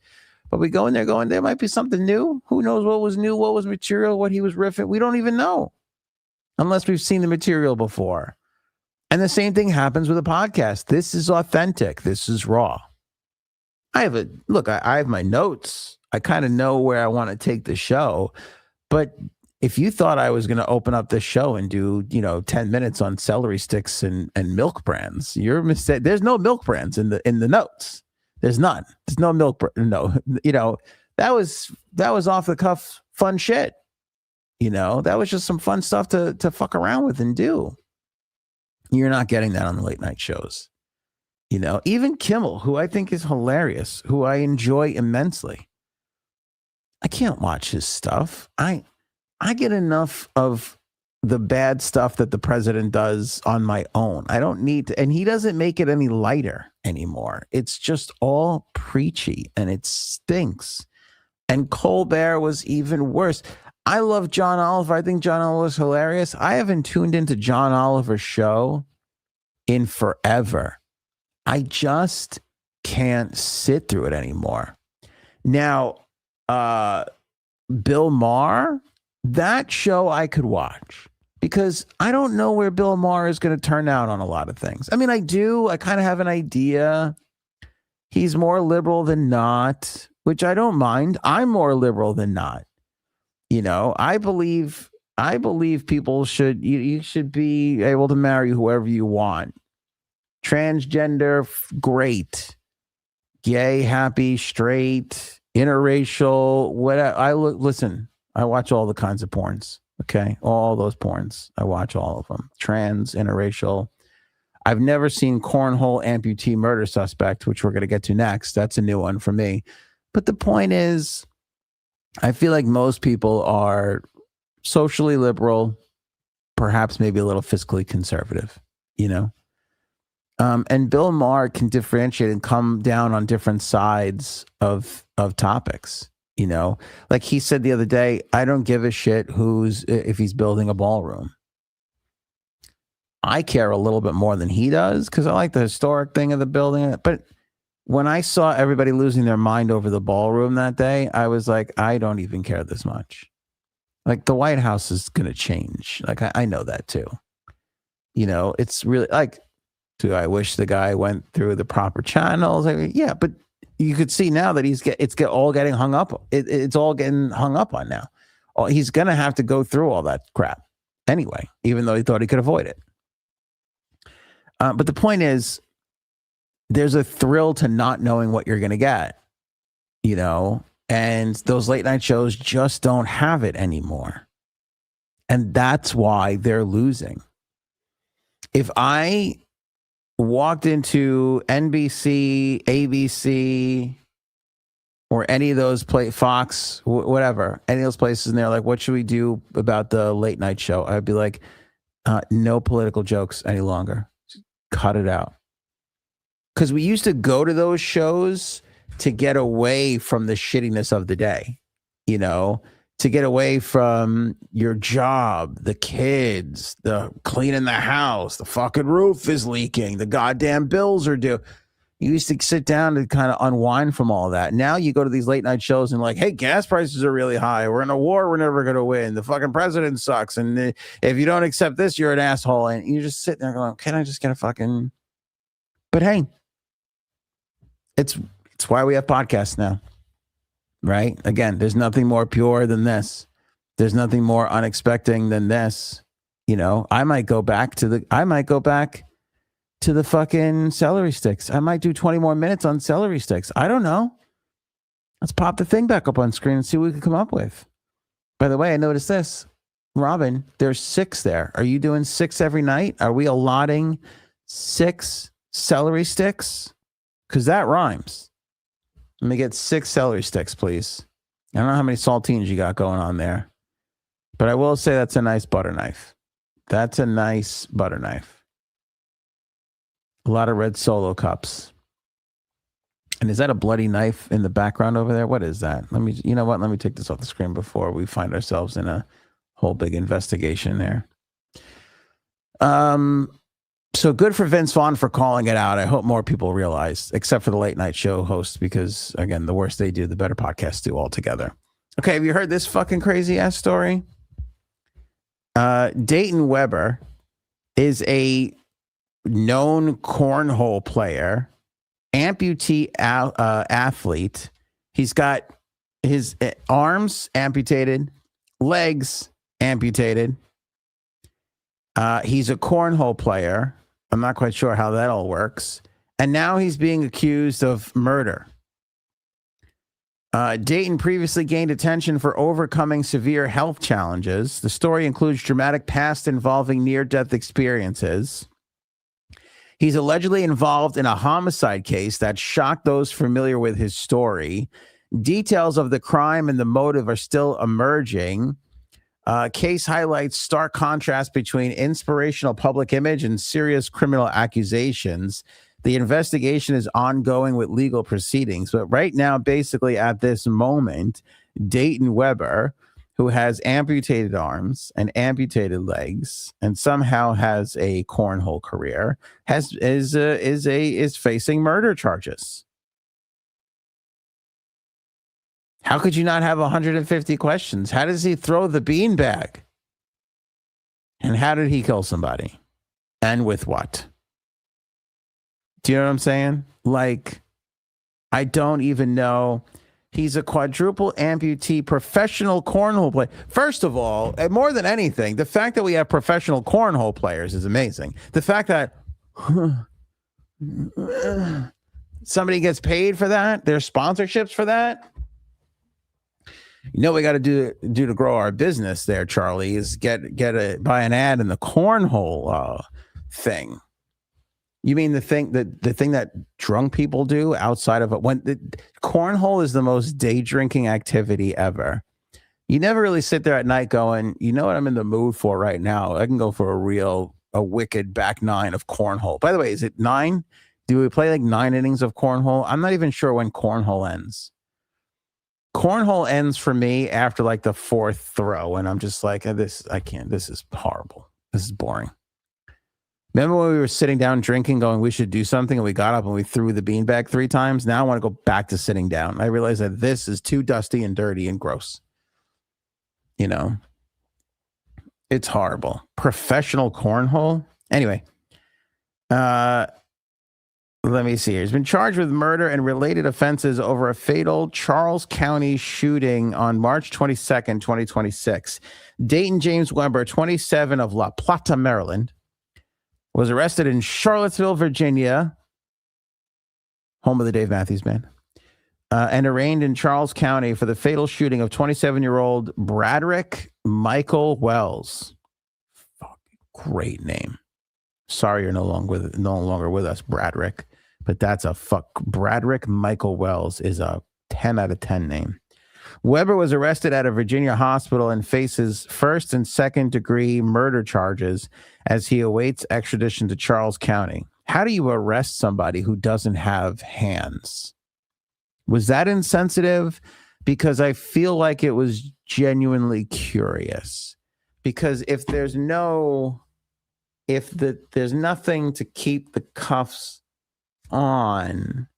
But we go in there going, there might be something new. Who knows what was new, what was material, what he was riffing? We don't even know unless we've seen the material before. And the same thing happens with a podcast. This is authentic. This is raw. I have my notes. I kind of know where I want to take the show. But if you thought I was going to open up this show and do, 10 minutes on celery sticks and milk brands, you're mistaken. There's no milk brands in the notes. There's none. There's no milk. No, that was off the cuff fun shit. That was just some fun stuff to fuck around with and do. You're not getting that on the late night shows. Even Kimmel, who I think is hilarious, who I enjoy immensely. I can't watch his stuff. I get enough of the bad stuff that the president does on my own. I don't need to, and he doesn't make it any lighter anymore. It's just all preachy and it stinks. And Colbert was even worse. I love John Oliver. I think John Oliver is hilarious. I haven't tuned into John Oliver's show in forever. I just can't sit through it anymore. Now, Bill Maher, that show I could watch because I don't know where Bill Maher is going to turn out on a lot of things. I mean, I do. I kind of have an idea. He's more liberal than not, which I don't mind. I'm more liberal than not. I believe people you should be able to marry whoever you want. Transgender, great. Gay, happy, straight, interracial, whatever. I watch all the kinds of porns. Okay. All those porns. I watch all of them. Trans, interracial. I've never seen Cornhole Amputee Murder Suspect, which we're going to get to next. That's a new one for me. But the point is, I feel like most people are socially liberal, perhaps maybe a little fiscally conservative, and Bill Maher can differentiate and come down on different sides of topics, like he said the other day, I don't give a shit if he's building a ballroom. I care a little bit more than he does because I like the historic thing of the building. But when I saw everybody losing their mind over the ballroom that day, I was like, I don't even care this much. Like the White House is going to change. Like I know that too. It's really like, do I wish the guy went through the proper channels? Yeah, but you could see now that it's all getting hung up. It's all getting hung up on now. He's going to have to go through all that crap anyway, even though he thought he could avoid it. But the point is, there's a thrill to not knowing what you're going to get, and those late night shows just don't have it anymore. And that's why they're losing. If I walked into NBC, ABC, or any of those Fox, whatever, any of those places, and they're like, what should we do about the late night show? I'd be like, no political jokes any longer. Just cut it out. Because we used to go to those shows to get away from the shittiness of the day, to get away from your job, the kids, the cleaning the house, the fucking roof is leaking, the goddamn bills are due. You used to sit down to kind of unwind from all that. Now you go to these late night shows and like, hey, gas prices are really high. We're in a war. We're never going to win. The fucking president sucks. And if you don't accept this, you're an asshole. And you just sit there going, can I just get a fucking... But hey, it's why we have podcasts now. Right? Again, there's nothing more pure than this. There's nothing more unexpected than this. I might go back to the fucking celery sticks. I might do 20 more minutes on celery sticks. I don't know. Let's pop the thing back up on screen and see what we can come up with. By the way, I noticed this. Robin, there's 6 there. Are you doing 6 every night? Are we allotting 6 celery sticks? Because that rhymes. Let me get 6 celery sticks, please. I don't know how many saltines you got going on there, but I will say that's a nice butter knife. That's a nice butter knife. A lot of red Solo cups. And is that a bloody knife in the background over there? What is that? You know what? Let me take this off the screen before we find ourselves in a whole big investigation there. So good for Vince Vaughn for calling it out. I hope more people realize, except for the late night show hosts, because again, the worse they do, the better podcasts do altogether. Okay, have you heard this fucking crazy ass story? Dayton Weber is a known cornhole player, amputee athlete. He's got his arms amputated, legs amputated. He's a cornhole player. I'm not quite sure how that all works. And now he's being accused of murder. Dayton previously gained attention for overcoming severe health challenges. The story includes dramatic past involving near-death experiences. He's allegedly involved in a homicide case that shocked those familiar with his story. Details of the crime and the motive are still emerging. Case highlights stark contrast between inspirational public image and serious criminal accusations. The investigation is ongoing with legal proceedings, but right now, basically at this moment, Dayton Weber, who has amputated arms and amputated legs, and somehow has a cornhole career, is facing murder charges. How could you not have 150 questions? How does he throw the beanbag? And how did he kill somebody? And with what? Do you know what I'm saying? Like, I don't even know. He's a quadruple amputee professional cornhole player. First of all, more than anything, the fact that we have professional cornhole players is amazing. The fact that somebody gets paid for that, there's sponsorships for that. You know what we got to do to grow our business there, Charlie, is buy an ad in the cornhole thing. You mean the thing that drunk people do outside of it? When the cornhole is the most day drinking activity ever. You never really sit there at night going, you know what I'm in the mood for right now? I can go for a wicked back 9 of cornhole. By the way, is it 9? Do we play like 9 innings of cornhole? I'm not even sure when cornhole ends. Cornhole ends for me after like the 4th throw, and I'm just like, I can't. This is horrible. This is boring. Remember when we were sitting down drinking, going, we should do something, and we got up and we threw the beanbag 3 times? Now I want to go back to sitting down. I realize that this is too dusty and dirty and gross. You know, it's horrible. Professional cornhole. Anyway, let me see. He's been charged with murder and related offenses over a fatal Charles County shooting on March 22nd, 2026. Dayton James Weber, 27, of La Plata, Maryland, was arrested in Charlottesville, Virginia, home of the Dave Matthews Band, and arraigned in Charles County for the fatal shooting of 27-year-old Bradrick Michael Wells. Great name. Sorry you're no longer with us, Bradrick. But that's Bradrick Michael Wells is a 10 out of 10 name. Weber was arrested at a Virginia hospital and faces 1st and 2nd degree murder charges as he awaits extradition to Charles County. How do you arrest somebody who doesn't have hands? Was that insensitive? Because I feel like it was genuinely curious. Because if there's nothing to keep the cuffs on,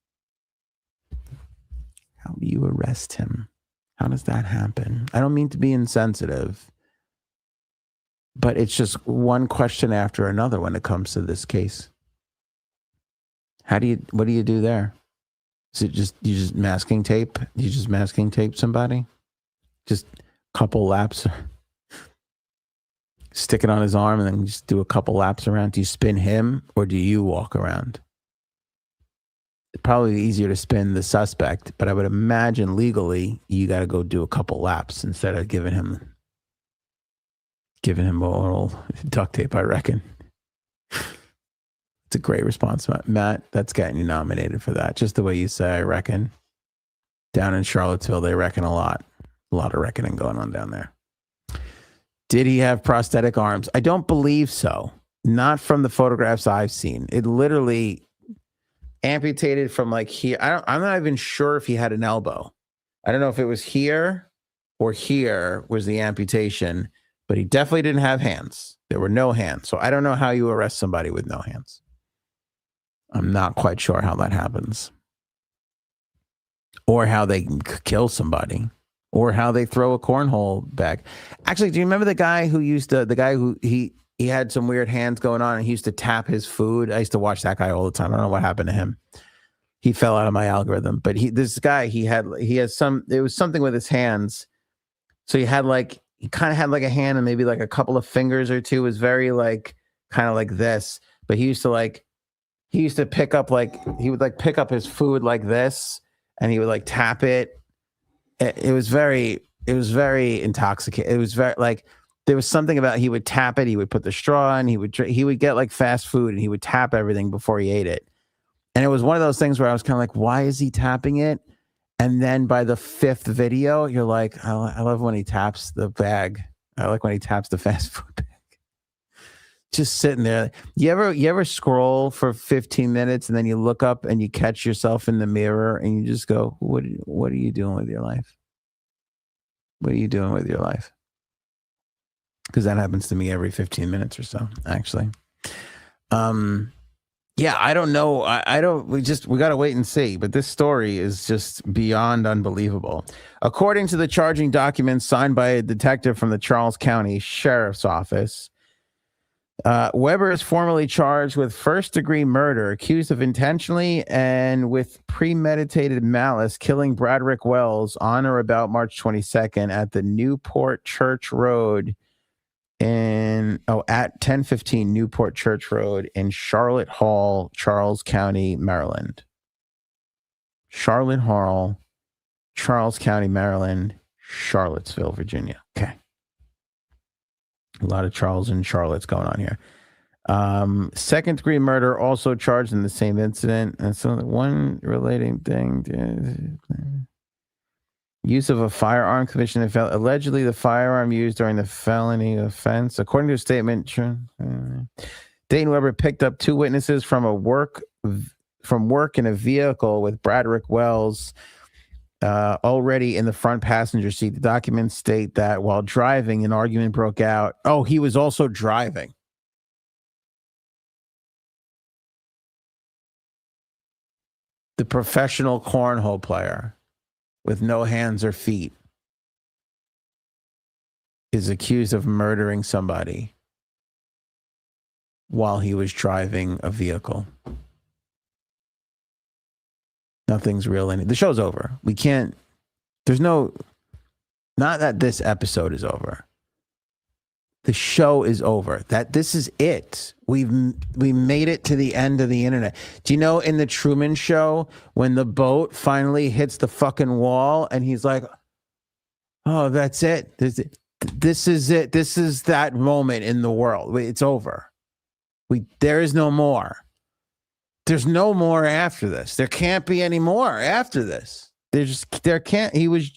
how do you arrest him? How does that happen? I don't mean to be insensitive, but it's just one question after another when it comes to this case. What do you do there? Is it just masking tape? You just masking tape somebody? Just a couple laps, stick it on his arm and then just do a couple laps around? Do you spin him or do you walk around? probably easier to spin the suspect, but I would imagine legally you got to go do a couple laps instead of giving him a little duct tape, I reckon. It's a great response, Matt. That's getting you nominated for that. Just the way you say, I reckon. Down in Charlottesville, they reckon a lot. A lot of reckoning going on down there. Did he have prosthetic arms? I don't believe so. Not from the photographs I've seen. It literally amputated from like here. I'm not even sure if he had an elbow. I don't know if it was here or here was the amputation, but he definitely didn't have hands. There were no hands. So I don't know how you arrest somebody with no hands. I'm not quite sure how that happens. Or how they kill somebody. Or how they throw a cornhole back. Actually, do you remember the guy who he had some weird hands going on and he used to tap his food? I used to watch that guy all the time. I don't know what happened to him. He fell out of my algorithm. But it was something with his hands. So he kind of had like a hand and maybe like a couple of fingers or two. It was very like kind of like this. But he used to pick up he would pick up his food like this and he would like tap it. It was very intoxicating. It was very like there was something about he would tap it. He would put the straw in. He would get like fast food and he would tap everything before he ate it. And it was one of those things where I was kind of like, why is he tapping it? And then by the fifth video, you're like, I love when he taps the bag. I like when he taps the fast food bag. Just sitting there. You ever scroll for 15 minutes and then you look up and you catch yourself in the mirror and you just go, what are you doing with your life? What are you doing with your life? Because that happens to me every 15 minutes or so, actually. Yeah, I don't know. We got to wait and see. But this story is just beyond unbelievable. According to the charging documents signed by a detective from the Charles County Sheriff's Office, Weber is formally charged with first-degree murder, accused of intentionally and with premeditated malice killing Bradrick Wells on or about March 22nd at the Newport Church Road at 1015 Newport Church Road in Charlotte Hall, Charles County, Maryland. Charlotte Hall, Charles County, Maryland, Charlottesville, Virginia. Okay. A lot of Charles and Charlotte's going on here. Second degree murder also charged in the same incident. And so one relating thing. Use of a firearm commission. Allegedly, the firearm used during the felony offense. According to a statement, Dayton Weber picked up two witnesses from work in a vehicle with Bradrick Wells already in the front passenger seat. The documents state that while driving, an argument broke out. Oh, he was also driving. The professional cornhole player with no hands or feet is accused of murdering somebody while he was driving a vehicle. Nothing's real in it. The show's over. We can't, not that this episode is over. The show is over. This is it. We made it to the end of the internet. Do you know in the Truman Show when the boat finally hits the fucking wall and he's like, oh, that's it. This is it. This is that moment in the world. It's over. There is no more. There's no more after this. There can't be any more after this. There can't. He was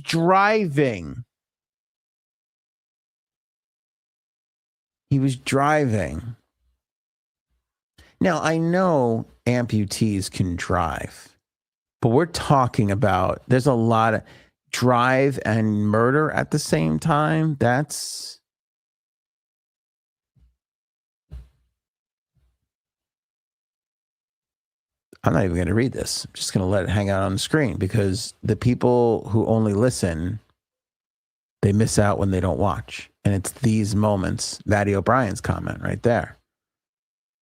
driving. He was driving. Now, I know amputees can drive, but we're talking about there's a lot of drive and murder at the same time. I'm not even going to read this. I'm just going to let it hang out on the screen because the people who only listen, they miss out when they don't watch. And it's these moments, Matty O'Brien's comment right there,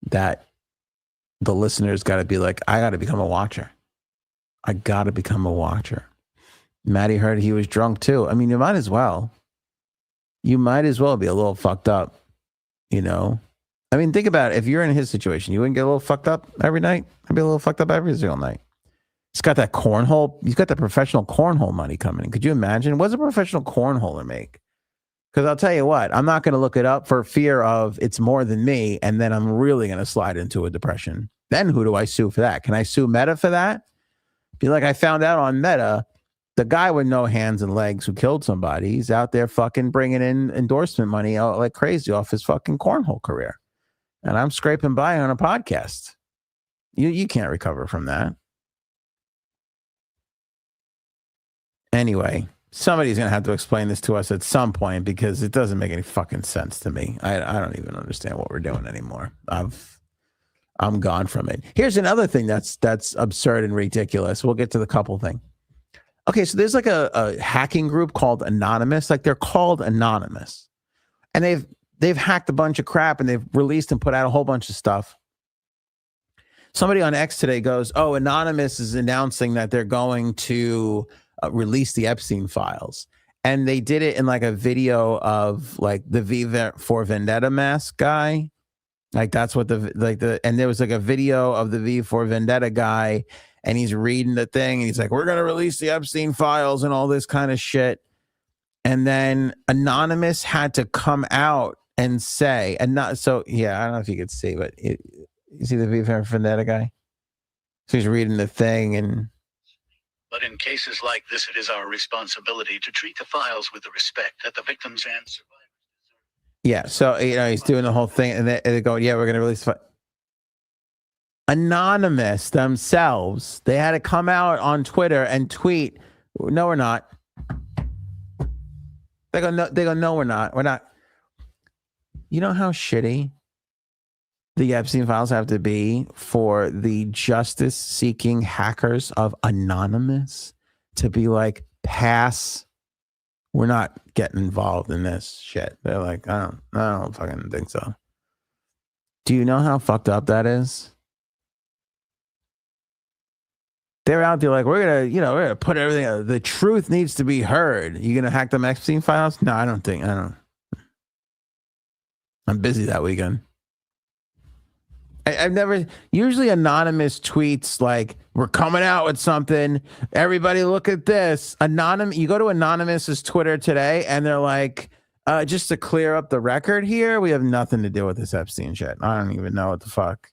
that the listeners got to be like, I got to become a watcher. I got to become a watcher. Matty heard he was drunk too. I mean, you might as well. You might as well be a little fucked up, you know? I mean, think about it. If you're in his situation, you wouldn't get a little fucked up every night. I'd be a little fucked up every single night. He's got that cornhole. He's got the professional cornhole money coming in. Could you imagine? What's a professional cornholer make? Because I'll tell you what, I'm not going to look it up for fear of it's more than me, and then I'm really going to slide into a depression. Then who do I sue for that? Can I sue Meta for that? Be like, I found out on Meta, the guy with no hands and legs who killed somebody, he's out there fucking bringing in endorsement money out like crazy off his fucking cornhole career. And I'm scraping by on a podcast. You can't recover from that. Anyway, somebody's going to have to explain this to us at some point because it doesn't make any fucking sense to me. I don't even understand what we're doing anymore. I'm gone from it. Here's another thing that's absurd and ridiculous. We'll get to the couple thing. Okay, so there's like a hacking group called Anonymous. Like they're called Anonymous. And they've hacked a bunch of crap and they've released and put out a whole bunch of stuff. Somebody on X today goes, oh, Anonymous is announcing that they're going to release the Epstein files. And they did it in like a video of like the V for Vendetta mask guy. Like that's what and there was like a video of the V for Vendetta guy and he's reading the thing and he's like, we're going to release the Epstein files and all this kind of shit. And then Anonymous had to come out and say, and not so, yeah, I don't know if you could see, but you see the V for Vendetta guy? So he's reading the thing and. But in cases like this, it is our responsibility to treat the files with the respect that the victims and survivors deserve. Yeah, so he's doing the whole thing, and they go, "Yeah, we're going to release." Anonymous themselves, they had to come out on Twitter and tweet, "No, we're not." They go, "No, we're not. We're not." You know how shitty the Epstein files have to be for the justice-seeking hackers of Anonymous to be like, pass. We're not getting involved in this shit. They're like, I don't fucking think so. Do you know how fucked up that is? They're out there like, we're gonna put everything out. The truth needs to be heard. You gonna hack them Epstein files? No, I don't. I'm busy that weekend. I've never, usually Anonymous tweets like, we're coming out with something. Everybody look at this. You go to Anonymous's Twitter today and they're like, just to clear up the record here, we have nothing to do with this Epstein shit. I don't even know what the fuck.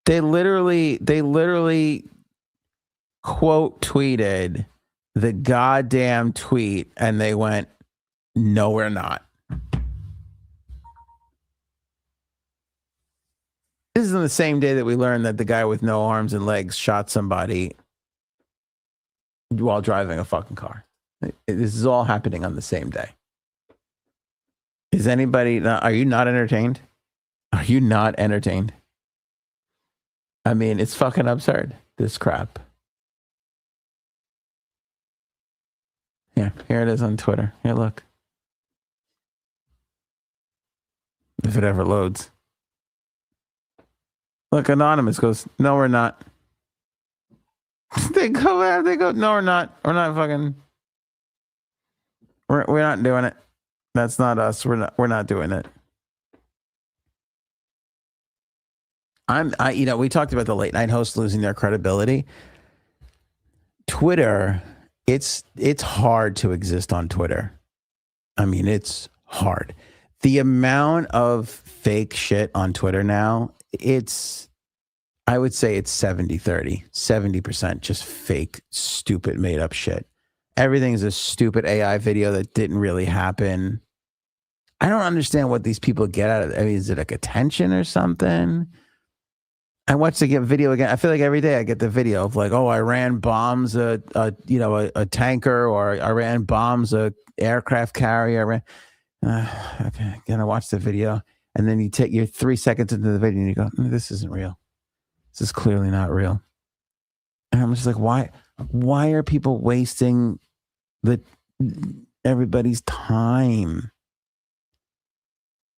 They literally quote tweeted the goddamn tweet and they went, no, we're not. This is on the same day that we learned that the guy with no arms and legs shot somebody while driving a fucking car. This is all happening on the same day. Is anybody, are you not entertained? Are you not entertained? I mean, it's fucking absurd, this crap. Here it is on Twitter. Here, look. If it ever loads. Look, Anonymous goes, no, we're not. They go, no, we're not. We're not fucking. We're not doing it. That's not us. We're not doing it. We talked about the late night hosts losing their credibility. Twitter, it's hard to exist on Twitter. I mean, it's hard. The amount of fake shit on Twitter now, I would say it's 70-30, 70% just fake, stupid, made up shit. Everything's a stupid AI video that didn't really happen. I don't understand what these people get out of it. I mean, is it like attention or something? I watch the video again. I feel like every day I get the video of like, oh, Iran bombs a tanker, or Iran bombs a aircraft carrier. Okay, gonna watch the video. And then you take your 3 seconds into the video and you go, this isn't real. This is clearly not real. And I'm just like, why are people wasting everybody's time?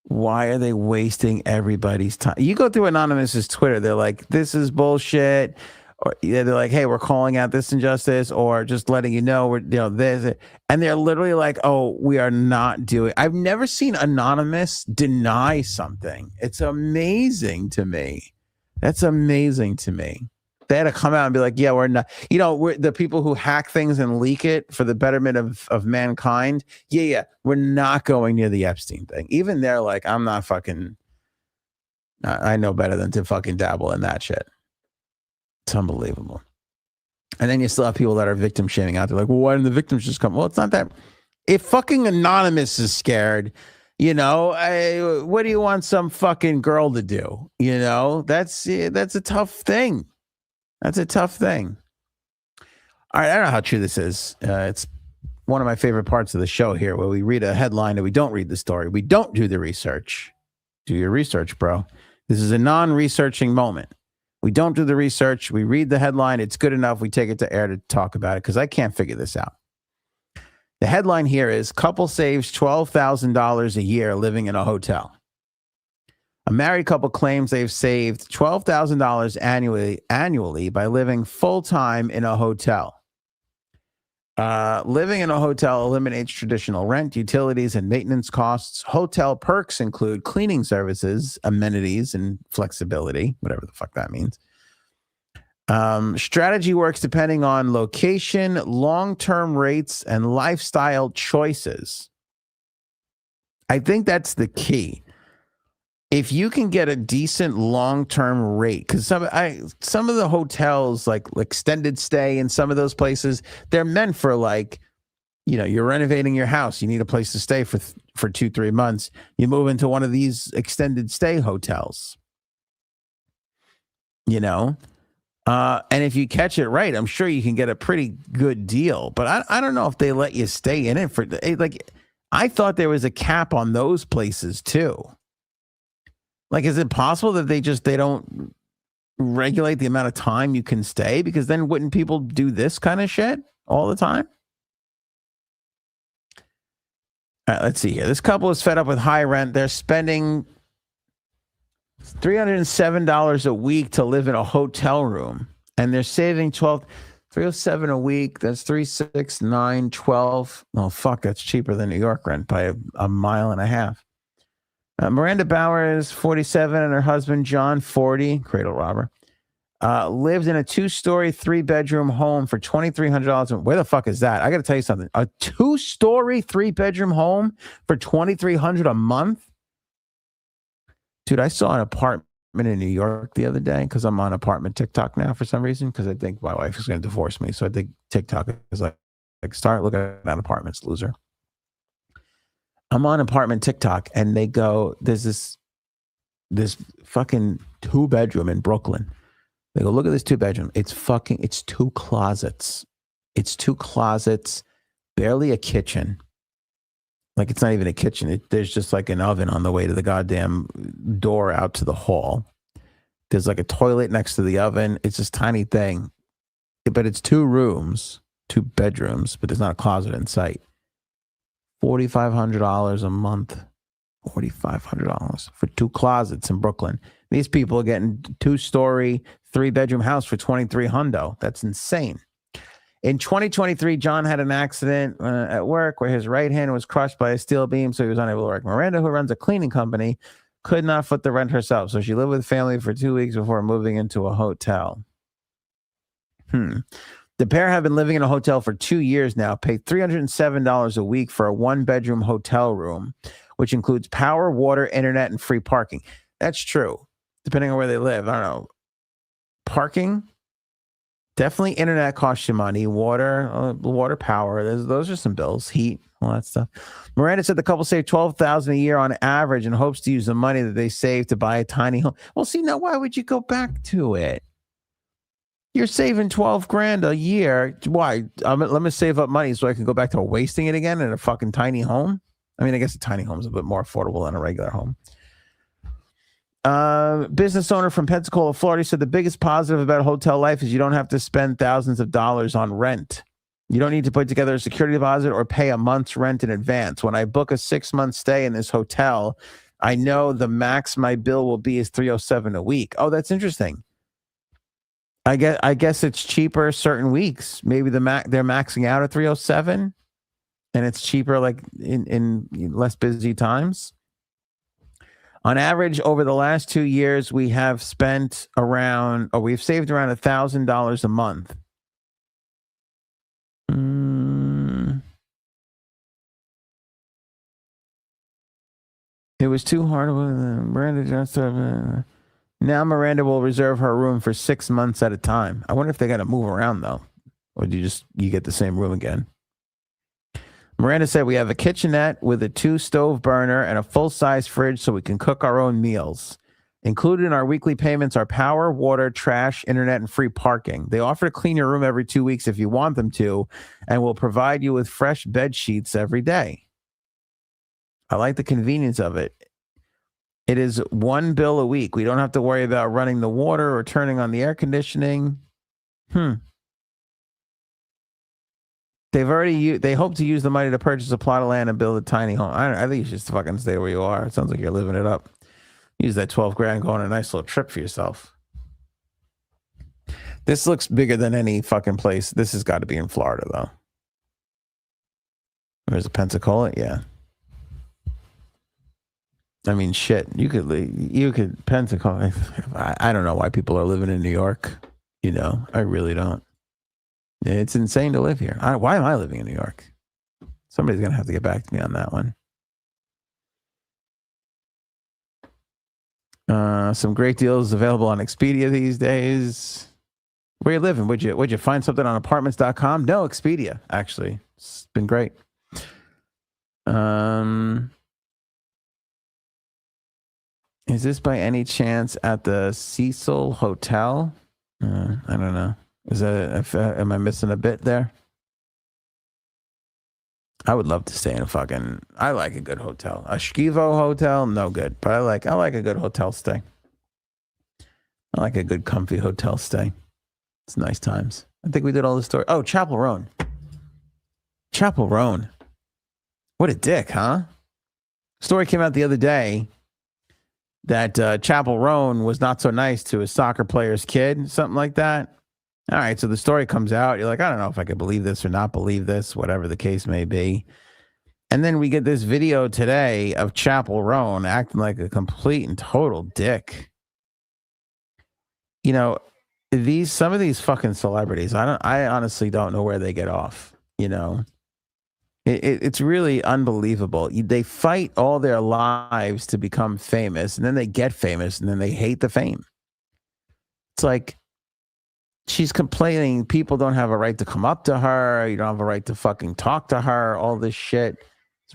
Why are they wasting everybody's time? You go through Anonymous's Twitter, they're like, this is bullshit. or they're like, hey, we're calling out this injustice, or just letting you know we're this, and they're literally like, oh, we are not doing. I've never seen Anonymous deny something. It's amazing to me. That's amazing to me. They had to come out and be like, yeah, we're not, we're the people who hack things and leak it for the betterment of mankind. Yeah, we're not going near the Epstein thing. Even they're like, I'm not fucking, I know better than to fucking dabble in that shit. It's unbelievable. And then you still have people that are victim shaming out there like, well, why didn't the victims just come? Well, it's not that. If fucking Anonymous is scared, what do you want some fucking girl to do? That's a tough thing. That's a tough thing. All right, I don't know how true this is. It's one of my favorite parts of the show here, where we read a headline and we don't read the story. We don't do the research. Do your research, bro. This is a non-researching moment. We don't do the research. We read the headline. It's good enough. We take it to air to talk about it because I can't figure this out. The headline here is couple saves $12,000 a year living in a hotel. A married couple claims they've saved $12,000 annually by living full-time in a hotel. Living in a hotel eliminates traditional rent, utilities, and maintenance costs. Hotel perks include cleaning services, amenities, and flexibility, whatever the fuck that means. Strategy works depending on location, long-term rates, and lifestyle choices. I think that's the key. If you can get a decent long-term rate, because some of the hotels, like extended stay in some of those places, they're meant for you're renovating your house. You need a place to stay for 2-3 months. You move into one of these extended stay hotels, and if you catch it right, I'm sure you can get a pretty good deal. But I don't know if they let you stay in it for I thought there was a cap on those places too. Is it possible that they don't regulate the amount of time you can stay? Because then wouldn't people do this kind of shit all the time? All right, let's see here. This couple is fed up with high rent. They're spending $307 a week to live in a hotel room, and they're saving $307 a week. That's 3, 6, 9, 12. Oh, fuck, that's cheaper than New York rent by a mile and a half. Miranda Bauer is 47 and her husband, John, 40, cradle robber, lived in a 2-story, 3-bedroom home for $2,300. Where the fuck is that? I got to tell you something. A 2-story, 3-bedroom home for $2,300 a month? Dude, I saw an apartment in New York the other day because I'm on apartment TikTok now for some reason, because I think my wife is going to divorce me. So I think TikTok is like start looking at apartments, loser. I'm on apartment TikTok and they go, there's this fucking 2-bedroom in Brooklyn. They go, look at this 2-bedroom. It's 2 closets. It's 2 closets, barely a kitchen. It's not even a kitchen. There's just an oven on the way to the goddamn door out to the hall. There's a toilet next to the oven. It's this tiny thing, but it's 2 rooms, 2 bedrooms, but there's not a closet in sight. $4,500 a month. $4,500 for 2 closets in Brooklyn. These people are getting 2-story, 3-bedroom house for $2,300. That's insane. In 2023, John had an accident at work where his right hand was crushed by a steel beam, so he was unable to work. Miranda, who runs a cleaning company, could not foot the rent herself, so she lived with family for 2 weeks before moving into a hotel. The pair have been living in a hotel for 2 years now, paid $307 a week for a 1-bedroom hotel room, which includes power, water, internet, and free parking. That's true, depending on where they live. I don't know. Parking? Definitely internet costs you money. Water, power. Those are some bills. Heat, all that stuff. Miranda said the couple saved $12,000 a year on average and hopes to use the money that they saved to buy a tiny home. Well, see, now why would you go back to it? You're saving $12,000 a year. Why? Let me save up money so I can go back to wasting it again in a fucking tiny home. I mean, I guess a tiny home is a bit more affordable than a regular home. Business owner from Pensacola, Florida, said the biggest positive about hotel life is you don't have to spend thousands of dollars on rent. You don't need to put together a security deposit or pay a month's rent in advance. When I book a 6-month stay in this hotel, I know the max my bill will be is $307 a week. Oh, that's interesting. I guess it's cheaper certain weeks. Maybe they're maxing out at 307, and it's cheaper like in less busy times. On average, over the last 2 years, we have spent around, or we've saved around $1,000 a month. It was too hard. Miranda just now Miranda will reserve her room for 6 months at a time. I wonder if they got to move around though, or do you get the same room again? Miranda said we have a kitchenette with a 2 stove burner and a full-size fridge so we can cook our own meals. Included in our weekly payments are power, water, trash, internet, and free parking. They offer to clean your room every 2 weeks if you want them to, and will provide you with fresh bed sheets every day. I like the convenience of it. It is $1 bill a week. We don't have to worry about running the water or turning on the air conditioning. They hope to use the money to purchase a plot of land and build a tiny home. I think you should just fucking stay where you are. It sounds like you're living it up. Use that 12 grand, go on a nice little trip for yourself. This looks bigger than any fucking place. This has got to be in Florida, though. There's a Pensacola, yeah. I mean, shit. You could Pensacola. I don't know why people are living in New York. You know, I really don't. It's insane to live here. Why am I living in New York? Somebody's gonna have to get back to me on that one. Some great deals available on Expedia these days. Where you living? Would you find something on apartments.com? No, Expedia, actually. It's been great. Is this by any chance at the Cecil Hotel? I don't know. Is that am I missing a bit there? I would love to stay in I like a good hotel. A Schkivo hotel, no good. But I like a good hotel stay. I like a good comfy hotel stay. It's nice times. I think we did all the story. Oh, Chappell Roan. Chappell Roan. What a dick, huh? Story came out the other day that Chappell Roan was not so nice to a soccer player's kid, something like that. All right, so the story comes out. You're like, I don't know if I could believe this or not believe this, whatever the case may be. And then we get this video today of Chappell Roan acting like a complete and total dick. You know, some of these fucking celebrities, I honestly don't know where they get off. You know, it's really unbelievable. They fight all their lives to become famous, and then they get famous, and then they hate the fame. It's like, she's complaining people don't have a right to come up to her. You don't have a right to fucking talk to her. All this shit.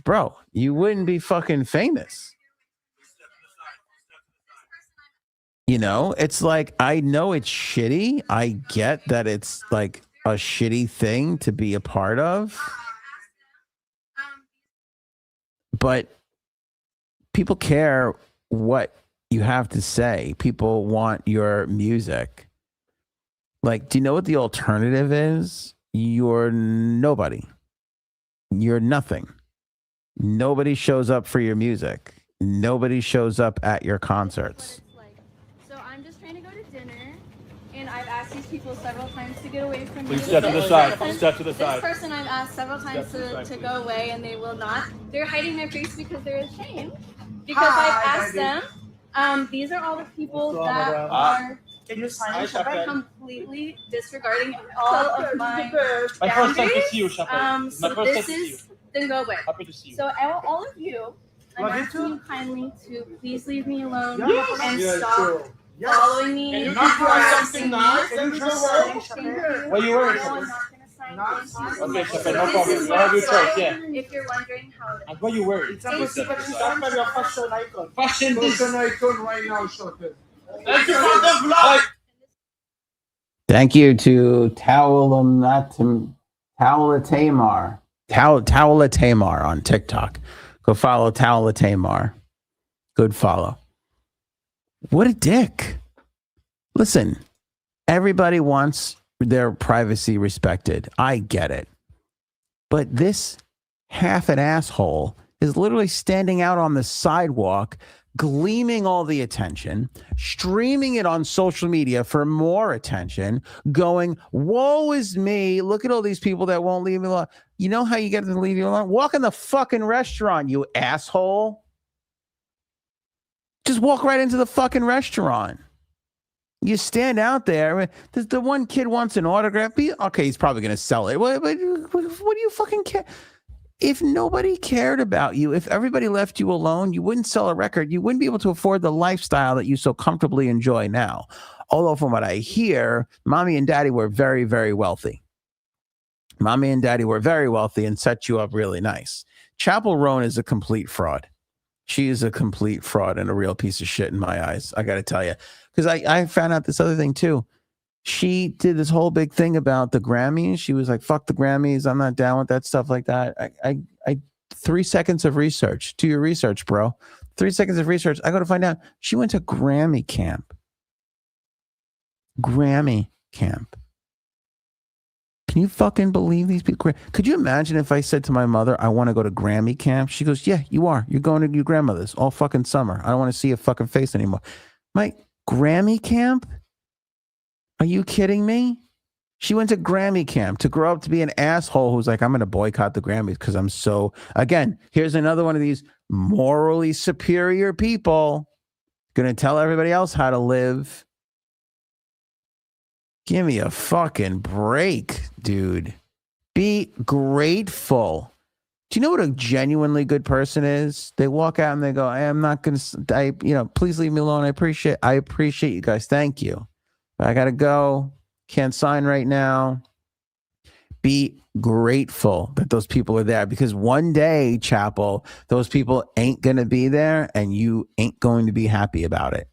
Bro, you wouldn't be fucking famous. You know, it's like, I know it's shitty. I get that it's like a shitty thing to be a part of. But people care what you have to say. People want your music. Like, do you know what the alternative is? You're nobody. You're nothing. Nobody shows up for your music. Nobody shows up at your concerts. So I'm just trying to go to dinner, and I've asked these people several times to get away from me. Please step to the side. Step to the side. This person I've asked several times to go away, and they will not. They're hiding their face because they're ashamed. Because I've asked them. These are all the people that are... completely disregarding all of my first time to see you, Chappell. So this is, then go away. Happy to see you. So all of you, I'm asking you kindly to please leave me alone and stop following me and harassing me. What are you wearing? Okay, Chappell, no problem. You have your choice, yeah. If you're wondering how And what are you wearing? Fashion icon. Fashion Fashion icon right now, Chappell. Thank you for the vlog. Thank you to Towela Tamar on TikTok. Go follow Towela Tamar. Good follow. What a dick. Listen, everybody wants their privacy respected. I get it. But this half an asshole is literally standing out on the sidewalk gleaming all the attention, streaming it on social media for more attention, going, woe is me. Look at all these people that won't leave me alone. You know how you get them to leave you alone? Walk in the fucking restaurant, you asshole. Just walk right into the fucking restaurant. You stand out there. The one kid wants an autograph. Okay, he's probably going to sell it. What do you fucking care? If nobody cared about you, if everybody left you alone, you wouldn't sell a record. You wouldn't be able to afford the lifestyle that you so comfortably enjoy now. Although from what I hear, mommy and daddy were very, very wealthy. Mommy and daddy were very wealthy and set you up really nice. Chappell Roan is a complete fraud. She is a complete fraud and a real piece of shit in my eyes. I got to tell you. Because I found out this other thing too. She did this whole big thing about the Grammys. She was like, fuck the Grammys. I'm not down with that stuff like that. I 3 seconds of research. Do your research, bro. 3 seconds of research. I got to find out. She went to Grammy camp. Grammy camp. Can you fucking believe these people? Could you imagine if I said to my mother, I want to go to Grammy camp? She goes, yeah, you are. You're going to your grandmother's all fucking summer. I don't want to see your fucking face anymore. My Grammy camp? Are you kidding me? She went to Grammy camp to grow up to be an asshole who's like, I'm going to boycott the Grammys because I'm so, again, here's another one of these morally superior people going to tell everybody else how to live. Give me a fucking break, dude. Be grateful. Do you know what a genuinely good person is? They walk out and they go, I'm not going to, please leave me alone. I appreciate you guys. Thank you. I got to go. Can't sign right now. Be grateful that those people are there because one day, Chappell, those people ain't going to be there and you ain't going to be happy about it.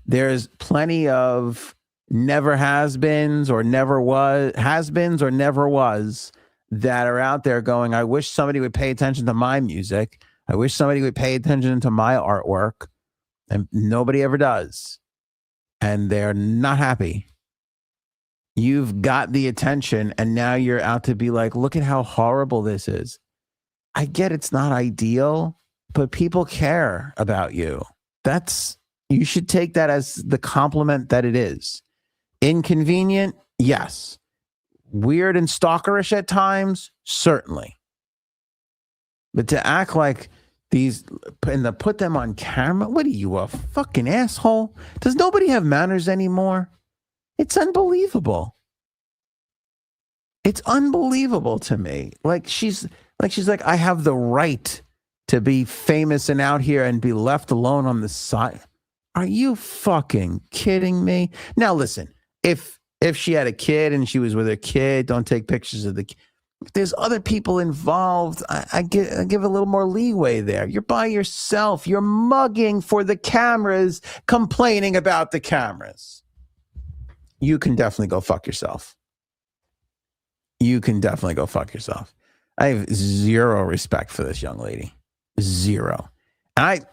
There's plenty of never has-beens or never was, has-beens or never was that are out there going, I wish somebody would pay attention to my music. I wish somebody would pay attention to my artwork. And nobody ever does. And they're not happy. You've got the attention and now you're out to be like, look at how horrible this is. I get it's not ideal, but people care about you. You should take that as the compliment that it is. Inconvenient? Yes. Weird and stalkerish at times? Certainly. But to act like these and to put them on camera, what are you, a fucking asshole? Does nobody have manners anymore? It's unbelievable. It's unbelievable to me. She's like, I have the right to be famous and out here and be left alone on the side. Are you fucking kidding me? Now listen, if she had a kid and she was with her kid, don't take pictures of the kid. If there's other people involved, I give a little more leeway there. You're by yourself. You're mugging for the cameras, complaining about the cameras. You can definitely go fuck yourself. I have zero respect for this young lady. Zero. And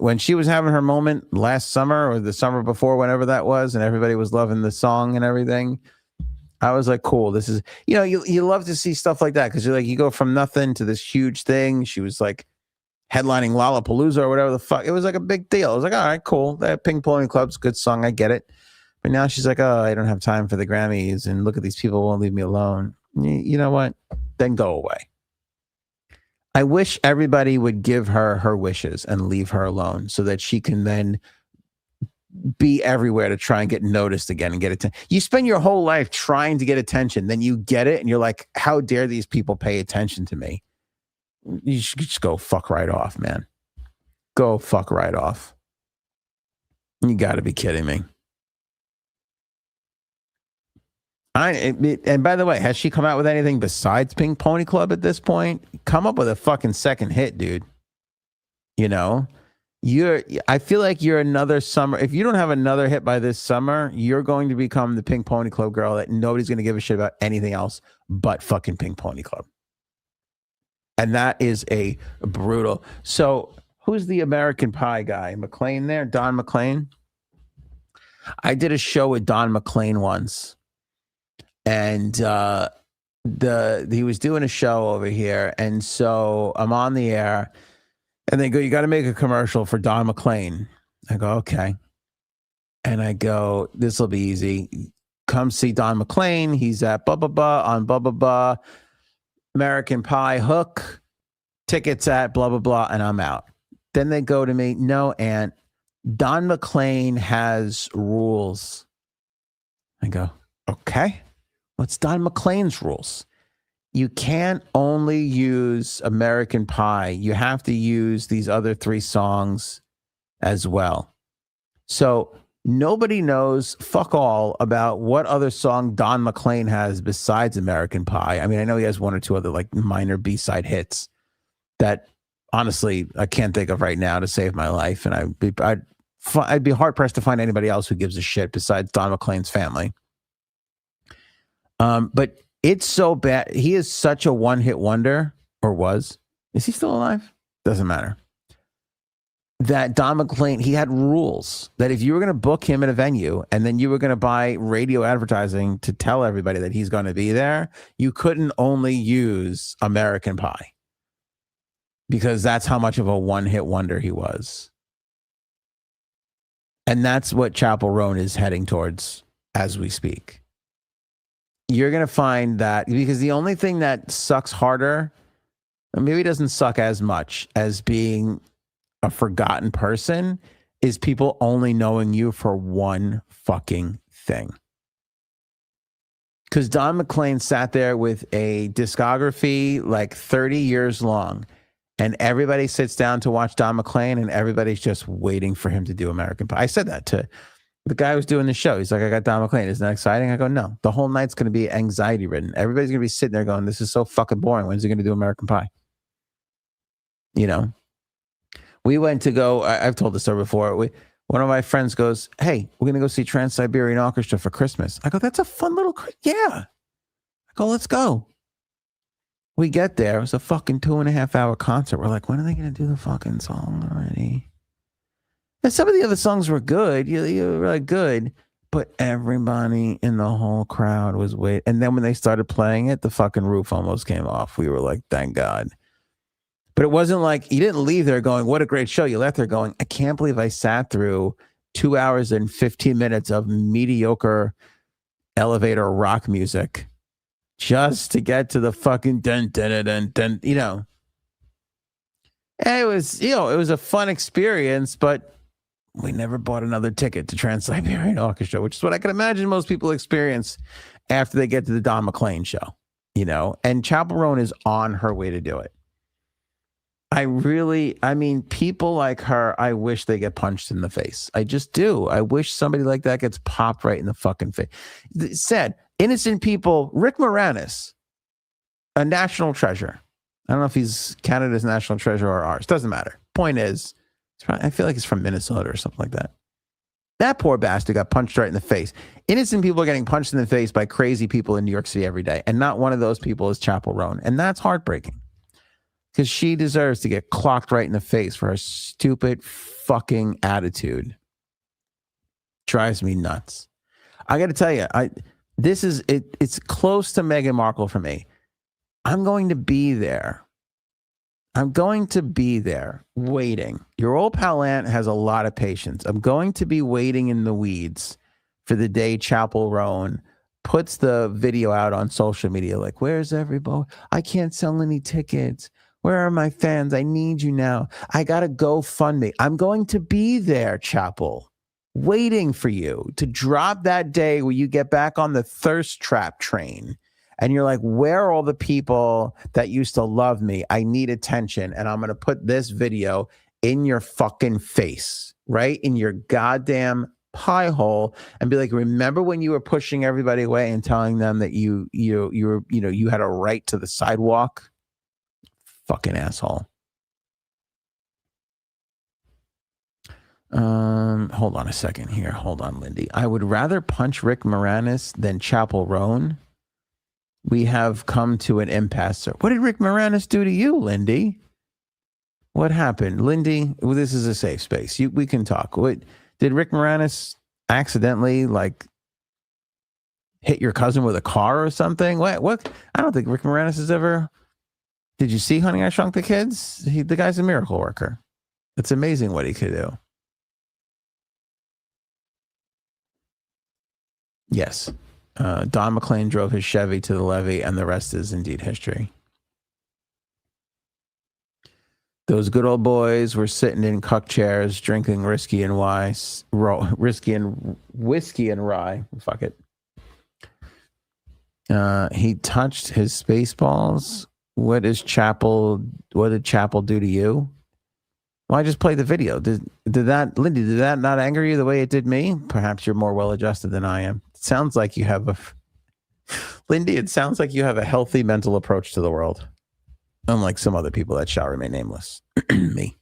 when she was having her moment last summer or the summer before, whenever that was, and everybody was loving the song and everything, I was like, cool. This is, you love to see stuff like that because you're like, you go from nothing to this huge thing. She was like headlining Lollapalooza or whatever the fuck. It was like a big deal. I was like, all right, cool. That Pink Pony Club's a good song. I get it. But now she's like, oh, I don't have time for the Grammys. And look at these people won't leave me alone. You know what? Then go away. I wish everybody would give her wishes and leave her alone so that she can then be everywhere to try and get noticed again and get attention. You spend your whole life trying to get attention, then you get it and you're like, how dare these people pay attention to me? You should just go fuck right off, man. Go fuck right off. You got to be kidding me. And by the way, has she come out with anything besides Pink Pony Club at this point? Come up with a fucking second hit, dude. I feel like you're another summer. If you don't have another hit by this summer, you're going to become the Pink Pony Club girl that nobody's going to give a shit about anything else but fucking Pink Pony Club. And that is a brutal. So who's the American Pie guy? McLean there? Don McLean? I did a show with Don McLean once. And he was doing a show over here. And so I'm on the air. And they go, you got to make a commercial for Don McLean. I go, okay. And I go, this will be easy. Come see Don McLean. He's at blah, blah, blah on blah, blah, blah. American Pie Hook. Tickets at blah, blah, blah. And I'm out. Then they go to me, no, Aunt, Don McLean has rules. I go, okay. What's Don McLean's rules? You can't only use American Pie. You have to use these other 3 songs as well. So nobody knows fuck all about what other song Don McLean has besides American Pie. I mean, I know he has 1 or 2 other like minor B-side hits that honestly I can't think of right now to save my life. And I'd be hard pressed to find anybody else who gives a shit besides Don McLean's family. But it's so bad. He is such a one-hit wonder, or was. Is he still alive? Doesn't matter. That Don McLean, he had rules that if you were going to book him at a venue and then you were going to buy radio advertising to tell everybody that he's going to be there, you couldn't only use American Pie because that's how much of a one-hit wonder he was. And that's what Chappell Roan is heading towards as we speak. You're going to find that because the only thing that sucks harder, or maybe it doesn't suck as much as being a forgotten person, is people only knowing you for one fucking thing. Because Don McLean sat there with a discography like 30 years long, and everybody sits down to watch Don McLean, and everybody's just waiting for him to do American Pie. I said that to the guy who's doing the show. He's like, I got Don McLean. Isn't that exciting? I go, no. The whole night's going to be anxiety ridden. Everybody's going to be sitting there going, this is so fucking boring. When's he going to do American Pie? You know? We went to go, I've told the story before. One of my friends goes, hey, we're going to go see Trans-Siberian Orchestra for Christmas. I go, that's a fun little, yeah. I go, let's go. We get there. It was a fucking 2.5 hour concert. We're like, when are they going to do the fucking song already? And some of the other songs were good. You were like good, but everybody in the whole crowd was waiting. And then when they started playing it, the fucking roof almost came off. We were like, thank God. But it wasn't like you didn't leave there going, what a great show. You left there going, I can't believe I sat through 2 hours and 15 minutes of mediocre elevator rock music just to get to the fucking dun dun dun dun, dun, you know. And it was, you know, it was a fun experience, but we never bought another ticket to Trans-Siberian Orchestra, which is what I can imagine most people experience after they get to the Don McLean show, you know, and Chappell Roan is on her way to do it. I mean, people like her, I wish they get punched in the face. I just do. I wish somebody like that gets popped right in the fucking face. Said, innocent people, Rick Moranis, a national treasure. I don't know if he's Canada's national treasure or ours. Doesn't matter. Point is, I feel like he's from Minnesota or something like that. That poor bastard got punched right in the face. Innocent people are getting punched in the face by crazy people in New York City every day. And not one of those people is Chappell Roan. And that's heartbreaking. Because she deserves to get clocked right in the face for her stupid fucking attitude. Drives me nuts. I got to tell you, it's close to Meghan Markle for me. I'm going to be there. I'm going to be there waiting. Your old pal Aunt has a lot of patience. I'm going to be waiting in the weeds for the day Chappell Roan puts the video out on social media. Like, where's everybody? I can't sell any tickets. Where are my fans? I need you now. I got to GoFundMe. I'm going to be there, Chappell, waiting for you to drop that day where you get back on the thirst trap train. And you're like, where are all the people that used to love me? I need attention. And I'm going to put this video in your fucking face, right? In your goddamn pie hole and be like, remember when you were pushing everybody away and telling them that you had a right to the sidewalk? Fucking asshole. Hold on a second here. Hold on, Lindy. I would rather punch Rick Moranis than Chappell Roan. We have come to an impasse. What did Rick Moranis do to you, Lindy? What happened? Lindy, well, this is a safe space. We can talk. What did Rick Moranis accidentally hit your cousin with a car or something? What? I don't think Rick Moranis has ever Did you see Honey, I Shrunk the Kids? The guy's a miracle worker. It's amazing what he could do. Yes. Don McClain drove his Chevy to the levee, and the rest is indeed history. Those good old boys were sitting in cuck chairs, drinking whiskey and rye. Fuck it. He touched his Spaceballs. What did Chappell do to you? Well, I just played the video. Did that, Lindy, did that not anger you the way it did me? Perhaps you're more well-adjusted than I am. It sounds like you have Lindy, it sounds like you have a healthy mental approach to the world. Unlike some other people that shall remain nameless. Me.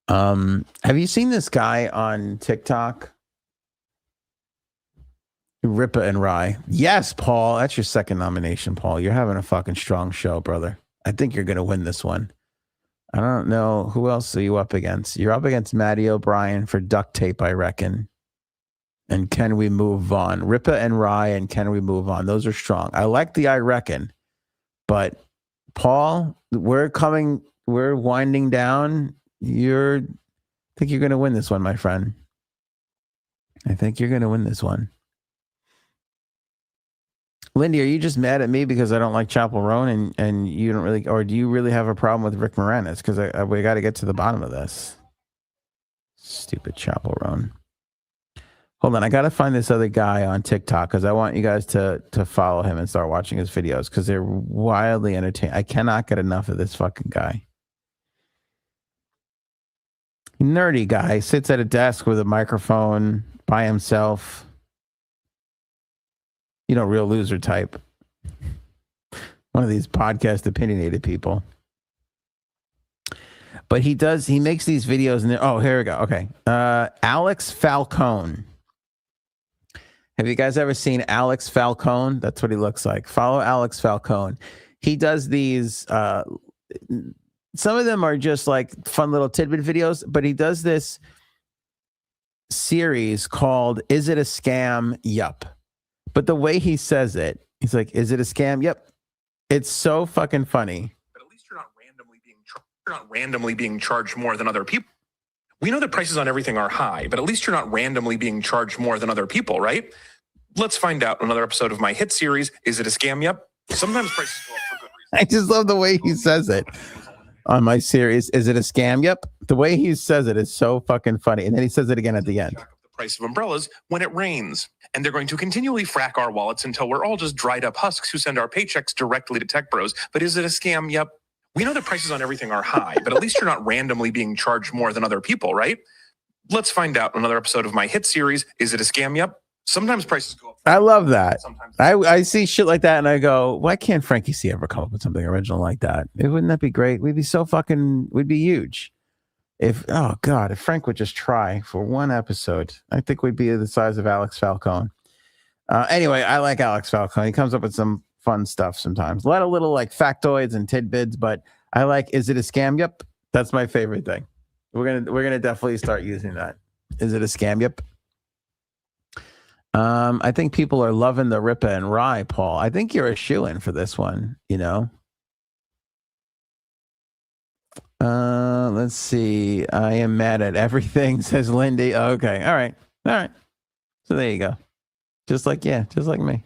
Have you seen this guy on TikTok? Rippa and Rye. Yes, Paul. That's your second nomination, Paul. You're having a fucking strong show, brother. I think you're going to win this one. I don't know. Who else are you up against? You're up against Matty O'Brien for Duct Tape, I reckon. And Can We Move On? Rippa and Rye and Can We Move On? Those are strong. I like the I reckon. But, Paul, we're winding down. I think you're going to win this one, my friend. I think you're going to win this one. Lindy, are you just mad at me because I don't like Chappell Roan and you don't really, or do you really have a problem with Rick Moranis? Because we got to get to the bottom of this. Stupid Chappell Roan. Hold on, I got to find this other guy on TikTok because I want you guys to follow him and start watching his videos because they're wildly entertaining. I cannot get enough of this fucking guy. Nerdy guy, sits at a desk with a microphone by himself. You know, real loser type. One of these podcast opinionated people. But he makes these videos and here we go. Okay. Alex Falcone. Have you guys ever seen Alex Falcone? That's what he looks like. Follow Alex Falcone. He does these, some of them are just like fun little tidbit videos, but he does this series called Is It a Scam? Yup. But the way he says it, he's like, is it a scam? Yep. It's so fucking funny. But at least you're not randomly being charged more than other people. We know that prices on everything are high, but at least you're not randomly being charged more than other people, right? Let's find out. Another episode of my hit series, Is It a Scam? Yep. Sometimes prices go up for good reason. I just love the way he says it on my series. Is it a scam? Yep. The way he says it is so fucking funny. And then he says it again at the end. Price of umbrellas when it rains, and they're going to continually frack our wallets until we're all just dried up husks who send our paychecks directly to tech bros. But is it a scam? Yep. We know that prices on everything are high, but at least you're not randomly being charged more than other people, right? Let's find out. Another episode of my hit series, Is It a Scam? Yep. Sometimes prices go up. I love that. I see shit like that and I go, why can't Frankie C ever come up with something original like that? Wouldn't that be great? We'd be huge. If Frank would just try for one episode, I think we'd be the size of Alex Falcone. Anyway, I like Alex Falcone. He comes up with some fun stuff sometimes. A lot of little like factoids and tidbits, but I like, is it a scam? Yep. That's my favorite thing. We're gonna definitely start using that. Is it a scam? Yep. I think people are loving the Rippa and Rye, Paul. I think you're a shoo-in for this one, you know. Let's see. I am mad at everything, says Lindy. Okay. All right. So there you go. Just like me.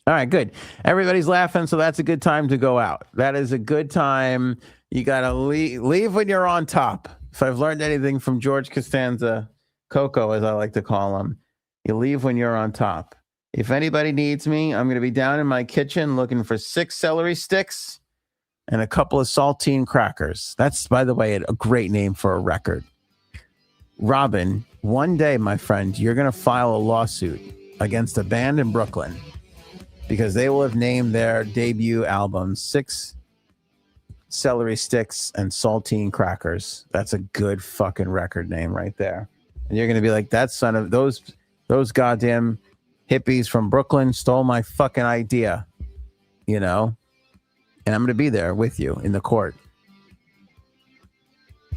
All right, good. Everybody's laughing, so that's a good time to go out. That is a good time. You got to leave when you're on top. If I've learned anything from George Costanza, Coco, as I like to call him, you leave when you're on top. If anybody needs me, I'm going to be down in my kitchen looking for 6 celery sticks and a couple of saltine crackers. That's, by the way, a great name for a record. Robin, one day, my friend, you're going to file a lawsuit against a band in Brooklyn because they will have named their debut album 6 celery sticks and saltine crackers. That's a good fucking record name right there. And you're going to be like, that son of those goddamn hippies from Brooklyn stole my fucking idea, you know? And I'm going to be there with you in the court.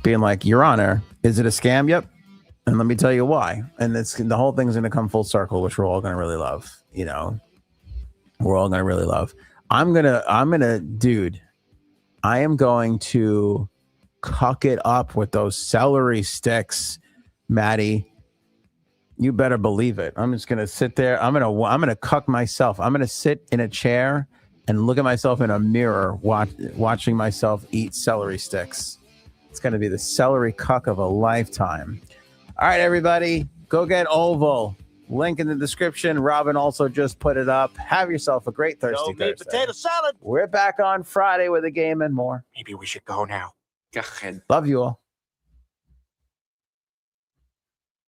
Being like, Your Honor, is it a scam? Yep. And let me tell you why. And the whole thing's going to come full circle, which we're all going to really love, you know? We're all going to really love. I'm going to, dude, I am going to cuck it up with those celery sticks, Maddie. You better believe it. I'm just gonna sit there. I'm gonna cuck myself. I'm gonna sit in a chair and look at myself in a mirror, watching myself eat celery sticks. It's gonna be the celery cuck of a lifetime. All right, everybody, go get Oval. Link in the description. Robin also just put it up. Have yourself a great Thirsty Thursday. Potato salad. We're back on Friday with a game and more. Maybe we should go now. Go ahead. Love you all.